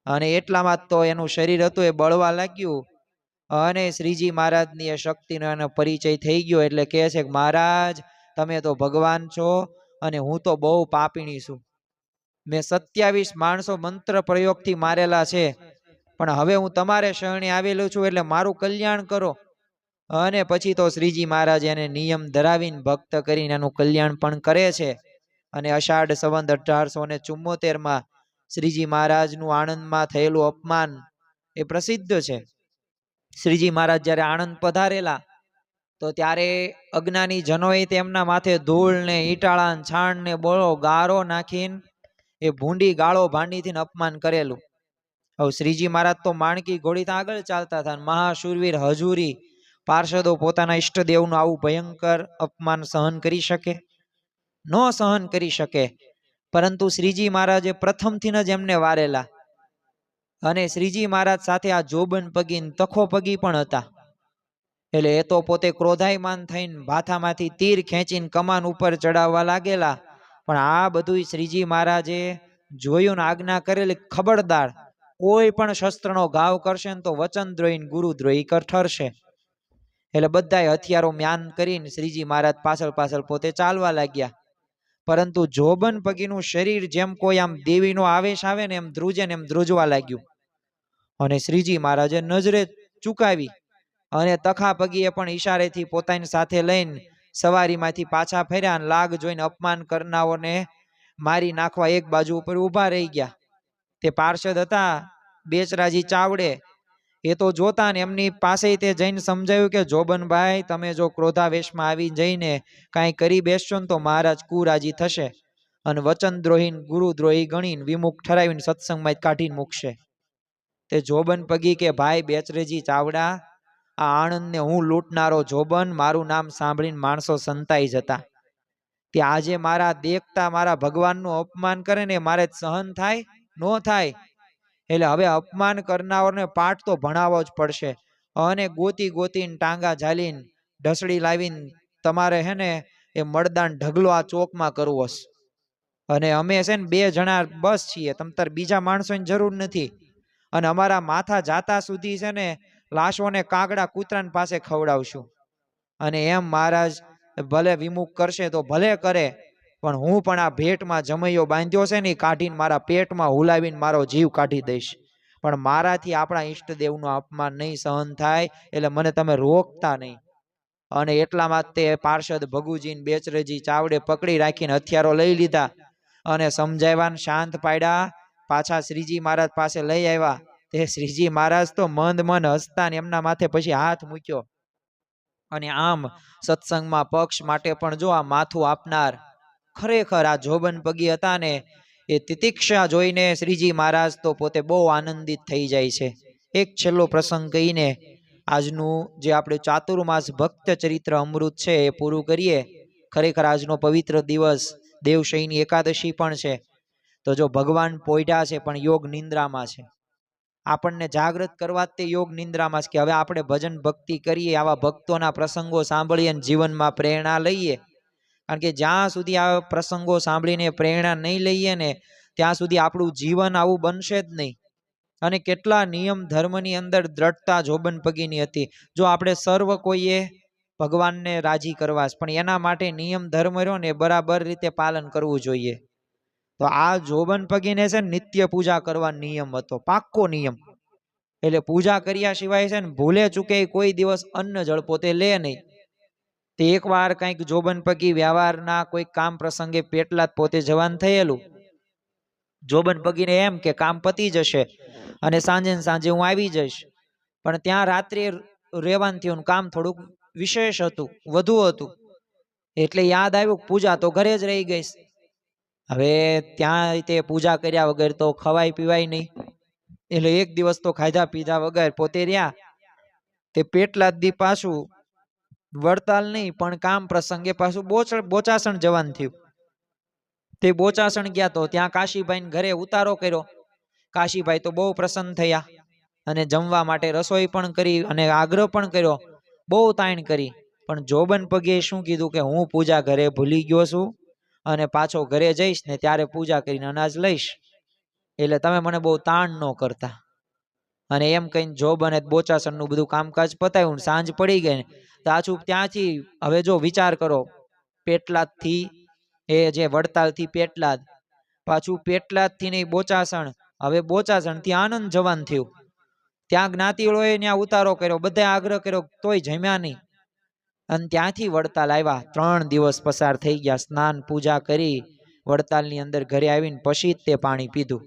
અને એટલામાં તો એનું શરીર હતું એ બળવા લાગ્યું અને શ્રીજી મહારાજની એ શક્તિનો એનો પરિચય થઈ ગયો. એટલે કહે છે કે મહારાજ તમે તો ભગવાન છો અને હું તો બહુ પાપીણી છું. મેં 27 માણસો મંત્ર પ્રયોગથી મારેલા છે, પણ હવે હું તમારે શરણે આવેલો છું, એટલે મારું કલ્યાણ કરો. અને પછી તો શ્રીજી મહારાજ એને નિયમ ધરાવીને ભક્ત કરીને એનું કલ્યાણ પણ કરે છે. અને અષાઢ સંવત 1874 શ્રીજી મહારાજનું આણંદમાં થયેલું અપમાન એ પ્રસિદ્ધ છે. શ્રીજી મહારાજ જ્યારે આણંદ પધારેલા તો ત્યારે અજ્ઞાની જનોએ તેમના માથે ધૂળ ને ઈટાળા ને છાણ ને બોળો ગારો નાખીને એ ભૂંડી ગાળો ભાંડીથી અપમાન કરેલું. હવે શ્રીજી મહારાજ તો માણકી ઘોડી આગળ ચાલતા હતા. મહાશુરવીર હજુરી પાર્ષદો પોતાના ઈષ્ટદેવનું આવું ભયંકર અપમાન સહન કરી શકે? ન સહન કરી શકે. પરંતુ શ્રીજી મહારાજે પ્રથમથી જ એમને વારેલા. અને શ્રીજી મહારાજ સાથે આ જોબન પગી તખો પગી પણ હતા. એટલે એ તો પોતે ક્રોધાયમાન થઈને ભાથામાંથી તીર ખેંચીને કમાન ઉપર ચડાવવા લાગેલા. પણ આ બધું શ્રીજી મહારાજે જોયું ને આજ્ઞા કરેલી, ખબરદાર કોઈ પણ શસ્ત્રનો ઘાવ કરશે ને તો વચનદ્રોહી ગુરુદ્રોહી ઠરશે. એટલે બધાએ હથિયારો મ્યાન કરીને શ્રીજી મહારાજ પાછળ પાછળ પોતે ચાલવા લાગ્યા. પરંતુ જોબન પગીનું શરીર જેમ કોઈ આમ દેવીનો આવેશ આવે ને એમ ધ્રુજે ને એમ ધ્રુજવા લાગ્યું. અને શ્રીજી મહારાજે નજરે ચૂકાવી અને તખા પગીએ પણ ઈશારેથી પોતાની સાથે લઈને સવારીમાંથી પાછા ફર્યા. લાગ જોઈને અપમાન કરનાઓને મારી નાખવા એક બાજુ ઉપર ઊભા રહી ગયા. તે પાર્ષદ હતા બેચરાજી ચાવડે, એ તો જોતા ને એમની પાસે તે જઈને સમજાવ્યું કે જોબનભાઈ, તમે જો ક્રોધાવેશમાં આવી જઈને કાંઈ કરી બેસશો ને તો મહારાજ કુરાજી થશે અને વચનદ્રોહી ગુરુદ્રોહી ગણીને વિમુખ ઠરાવીને સત્સંગમાં કાઢીને મૂકશે. તે જોબન પગી કે ભાઈ બેચરેજી ચાવડા, આ આણંદને હું લૂંટનારો જોબન, મારું નામ સાંભળીને માણસો સંતાઈ જતા. તે આજે મારા દેખતા મારા ભગવાનનું અપમાન કરે ને મારે સહન થાય? નો થાય. એટલે હવે અપમાન કરનારને પાઠ તો ભણાવવો જ પડશે. અને ગોતી ગોતીને ટાંગા ઝાલીને ઢસડી લાવીને તમારે હે ને એ મળદાન ઢગલો આ ચોકમાં કરવો છે. અને અમે છે ને 2 જણા બસ છીએ, તમ તાર બીજા માણસોની જરૂર નથી. અને અમારા માથા જાતા સુધી છે ને લાશોને કાગડા કૂતરાની પાસે ખવડાવશું. અને એમ મહારાજ ભલે વિમુખ કરશે તો ભલે કરે, પણ હું પણ આ ભેટમાં જમૈયો બાંધ્યો છે ને કાઢીને મારા પેટમાં હુલાવીને મારો જીવ કાઢી દઈશ. પણ મારાથી આપણા ઈષ્ટદેવનું અપમાન નહીં સહન થાય, એટલે મને તમે રોકતા નહીં. અને એટલામાં તે પાર્ષદ ભગુજીને બેચરેજી ચાવડે પકડી રાખીને હથિયારો લઈ લીધા અને સમજાવ્યા, શાંત પાડ્યા. પાછા શ્રીજી મહારાજ પાસે લઈ આવ્યા. તે શ્રીજી મહારાજ તો મંદ મન હસતા ને એમના માથે પછી હાથ મૂક્યો. અને આમ સત્સંગમાં પક્ષ માટે પણ જો આ માથું આપનાર ખરેખર આ જોબન પગી હતા ને, એ તિતિક્ષા જોઈને શ્રીજી મહારાજ તો પોતે બહુ આનંદિત થઈ જાય છે. એક છેલ્લો પ્રસંગ કહીને આજનું જે આપણે ચાતુર્માસ ભક્ત ચરિત્ર અમૃત છે એ પૂરું કરીએ. ખરેખર આજનો પવિત્ર દિવસ દેવશયની એકાદશી પણ છે. તો જો ભગવાન પોઢ્યા છે પણ યોગ નિંદ્રામાં છે. આપણને જાગૃત કરવા તે યોગ નિંદ્રામાં છે કે હવે આપણે ભજન ભક્તિ કરીએ, આવા ભક્તોના પ્રસંગો સાંભળીએ અને જીવનમાં પ્રેરણા લઈએ. કારણ કે જ્યાં સુધી આ પ્રસંગો સાંભળીને પ્રેરણા નહીં લઈએ ને ત્યાં સુધી આપણું જીવન આવું બનશે જ નહીં. અને કેટલા નિયમ ધર્મની અંદર દ્રઢતા જોબન પગીની હતી. જો આપણે સર્વ કોઈએ ભગવાનને રાજી કરવા, પણ એના માટે નિયમ ધર્મ રહ્યો ને બરાબર રીતે પાલન કરવું જોઈએ. તો આ જોબન પગીને છે ને નિત્ય પૂજા કરવા નિયમ હતો, પાક્કો નિયમ. એટલે પૂજા કર્યા સિવાય છે ને ભૂલે ચૂકે કોઈ દિવસ અન્ન જળ પોતે લે નહીં. તે એકવાર કંઈક જોબન પગી વ્યવહારના કોઈ કામ પ્રસંગે પેટલાદ પોતે જવાન થયેલું. જોબન પગીને એમ કે કામ પતી જશે અને સાંજે હું આવી જઈશ. પણ ત્યાં રાત્રે રહેવાનું થયું, કામ થોડુંક વિશેષ હતું, વધુ હતું. એટલે યાદ આવ્યું પૂજા તો ઘરે જ રહી ગઈ. હવે ત્યાં તે પૂજા કર્યા વગર તો ખવાય પીવાય નહીં. એટલે એક દિવસ તો ખાધા પીધા વગર પોતે રહ્યા. તે પેટલાદ દી પાછું વડતાલ નહીં પણ કામ પ્રસંગે પાછું બોચાસણ જવાનું થયું. તે બોચાસણ ગયા તો ત્યાં કાશીભાઈ ઘરે ઉતારો કર્યો. કાશીભાઈ તો બહુ પ્રસન્ન થયા અને જમવા માટે રસોઈ પણ કરી અને આગ્રહ પણ કર્યો, બહુ તાણ કરી. પણ જોબન પગે શું કીધું કે હું પૂજા ઘરે ભૂલી ગયો છું અને પાછો ઘરે જઈશ ને ત્યારે પૂજા કરીને અનાજ લઈશ, એટલે તમે મને બહુ તાણ ન કરતા. અને એમ કહીને જોબને બોચાસણનું બધું કામકાજ પતાવ્યું. સાંજ પડી ગઈ. પાછું ત્યાંથી હવે જો વિચાર કરો, પેટલાદથી એ જે વડતાલથી પેટલાદ, પાછું પેટલાદથી નહીં બોચાસણ, હવે બોચાસણથી આનંદ જવાન થયું. ત્યાં જ્ઞાતિઓએ ત્યાં ઉતારો કર્યો, બધાએ આગ્રહ કર્યો, તોય જમ્યા નહીં. અને ત્યાંથી વડતાલ આવ્યા. 3 દિવસ પસાર થઈ ગયા. સ્નાન પૂજા કરી વડતાલની અંદર ઘરે આવીને પછી જ તે પાણી પીધું.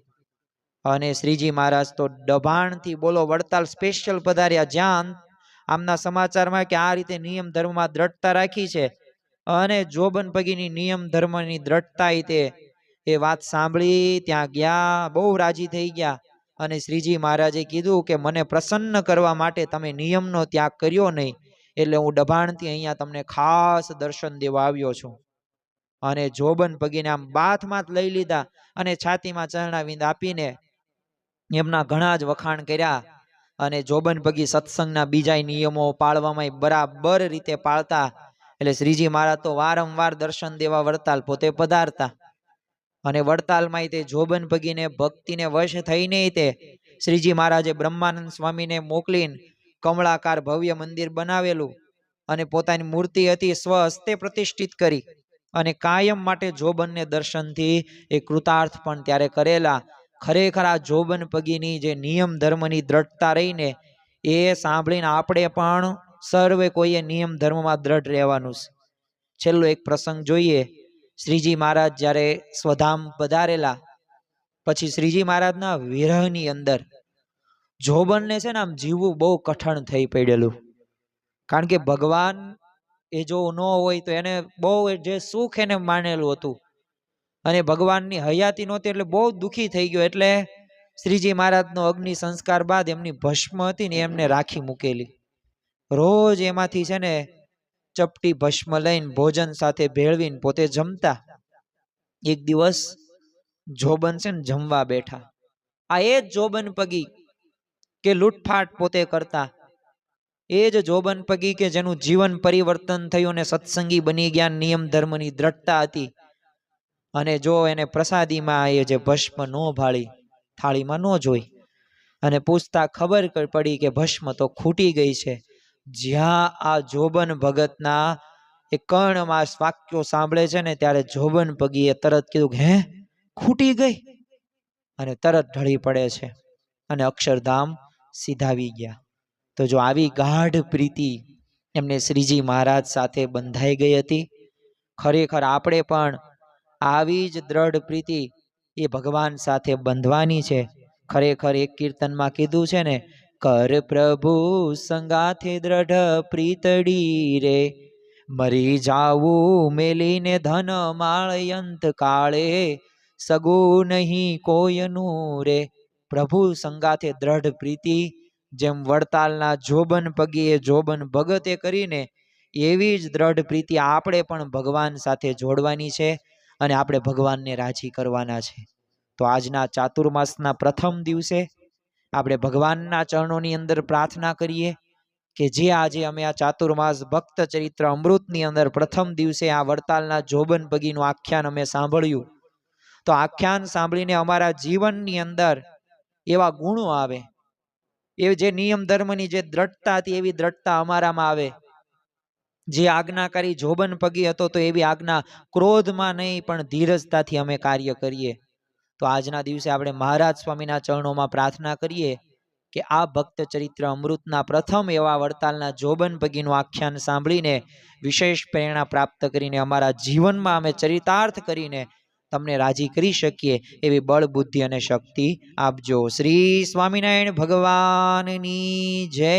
અને શ્રીજી મહારાજ તો દબાણથી બોલો વડતાલ સ્પેશિયલ પધાર્યા, જ્યાં આમના સમાચારમાં કે આ રીતે નિયમ ધર્મમાં દ્રઢતા રાખી છે અને જોબન પગીની નિયમ ધર્મની દ્રઢતા એ વાત સાંભળી ત્યાં ગયા, બહુ રાજી થઈ ગયા અને શ્રીજી મહારાજે કીધું કે મને પ્રસન્ન કરવા માટે તમે નિયમનો ત્યાગ કર્યો નહીં, એટલે હું દબાણથી અહીંયા તમને ખાસ દર્શન દેવા આવ્યો છું. અને જોબન પગીને આમ બાથમાં લઈ લીધા અને છાતીમાં ચરણાવિંદ આપીને એમના ઘણા જ વખાણ કર્યા. અને જોબન પગી સત્સંગના બીજા નિયમો પાળવામાં બરાબર રીતે પાળતા. એટલે શ્રીજી મહારાજ તો વારંવાર દર્શન દેવા વડતાલ પોતે પધારતા અને વડતાલમાં તે જોબન પગીને ભક્તિને વશ થઈને તે શ્રીજી મહારાજે બ્રહ્માનંદ સ્વામીને મોકલીને કમળાકાર ભવ્ય મંદિર બનાવેલું અને પોતાની મૂર્તિ હતી સ્વહસ્તે પ્રતિષ્ઠિત કરી અને કાયમ માટે જોબનને દર્શનથી એ કૃતાર્થ પણ ત્યારે કરેલા. ખરેખર આ જોબન પગીની જે નિયમ ધર્મની દ્રઢતા રહીને એ સાંભળીને આપણે પણ સર્વે કોઈએ નિયમ ધર્મમાં દ્રઢ રહેવાનું છે. છેલ્લો એક પ્રસંગ જોઈએ. શ્રીજી મહારાજ જ્યારે સ્વધામ પધારેલા પછી શ્રીજી મહારાજના વિરહની અંદર જોબનને છે ને આમ જીવવું બહુ કઠણ થઈ પડેલું. કારણ કે ભગવાન એ જો ન હોય તો એને બહુ જે સુખ એને માનેલું હતું અને ભગવાનની હયાતી નહોતી એટલે બહુ દુઃખી થઈ ગયો. એટલે શ્રીજી મહારાજનો અગ્નિ સંસ્કાર બાદ એમની ભસ્મ હતી ને એમને રાખી મૂકેલી. રોજ એમાંથી છે ને ચપટી ભસ્મ લઈને ભોજન સાથે ભેળવીને પોતે જમતા. એક દિવસ જોબન છે ને જમવા બેઠા. આ એ જ જોબન પગી કે લૂંટફાટ પોતે કરતા, એ જ જોબન પગી કે જેનું જીવન પરિવર્તન થયું અને સત્સંગી બની ગયા, નિયમ ધર્મની દ્રઢતા હતી. અને જો એને પ્રસાદીમાં એ જે ભસ્મ નો ભાળી, થાળીમાં નો જોઈ અને પૂછતા ખબર પડી કે ભસ્મ તો ખૂટી ગઈ છે. જ્યાં આ જોબન ભગતના એ કર્ણમાં વાક્યો સાંભળે છે ને ત્યારે જોબન પગીએ તરત કીધું હે ખૂટી ગઈ અને તરત ઢળી પડે છે અને અક્ષરધામ સીધાવી ગયા. તો જો આવી ગાઢ પ્રીતિ એમને શ્રીજી મહારાજ સાથે બંધાઈ ગઈ હતી. ખરેખર આપણે પણ આવી જ દ્રઢ પ્રીતિ એ ભગવાન સાથે બંધવાની છે. ખરેખર એક કીર્તનમાં કીધું છે ને, કર પ્રભુ સંગાથે દ્રઢ પ્રીતડી રે, મરી જાવું મેલીને ધન માળયંત કાળે, સગું નહીં કોયનું રે. પ્રભુ સંગાથે દ્રઢ પ્રીતિ જેમ વડતાલના જોબન પગીએ જોબન ભગતે કરીને એવી જ દ્રઢ પ્રીતિ આપણે પણ ભગવાન સાથે જોડવાની છે અને આપણે ભગવાનને રાજી કરવાના છે. તો આજના ચાતુર્માસના પ્રથમ દિવસે આપણે ભગવાનના ચરણોની અંદર પ્રાર્થના કરીએ કે જે આજે અમે આ ચાતુર્માસ ભક્ત ચરિત્ર અમૃતની અંદર પ્રથમ દિવસે આ વડતાલના જોબન પગીનું આખ્યાન અમે સાંભળ્યું, તો આખ્યાન સાંભળીને અમારા જીવનની અંદર એવા ગુણો આવે, એ જે નિયમ ધર્મની જે દ્રઢતા હતી એવી દ્રઢતા અમારામાં આવે. જે આજ્ઞાકારી જોબન પગી હતો તો એવી આજ્ઞા ક્રોધમાં નહીં પણ ધીરજતાથી અમે કાર્ય કરીએ. તો આજના દિવસે આપણે મહારાજ સ્વામીના ચરણોમાં પ્રાર્થના કરીએ કે આ ભક્ત ચરિત્ર અમૃતના પ્રથમ એવા વડતાલના જોબન પગીનું આખ્યાન સાંભળીને વિશેષ પ્રેરણા પ્રાપ્ત કરીને અમારા જીવનમાં અમે ચરિતાર્થ કરીને તમને રાજી કરી શકીએ એવી બળ બુદ્ધિ અને શક્તિ આપજો. શ્રી સ્વામિનારાયણ ભગવાનની જય.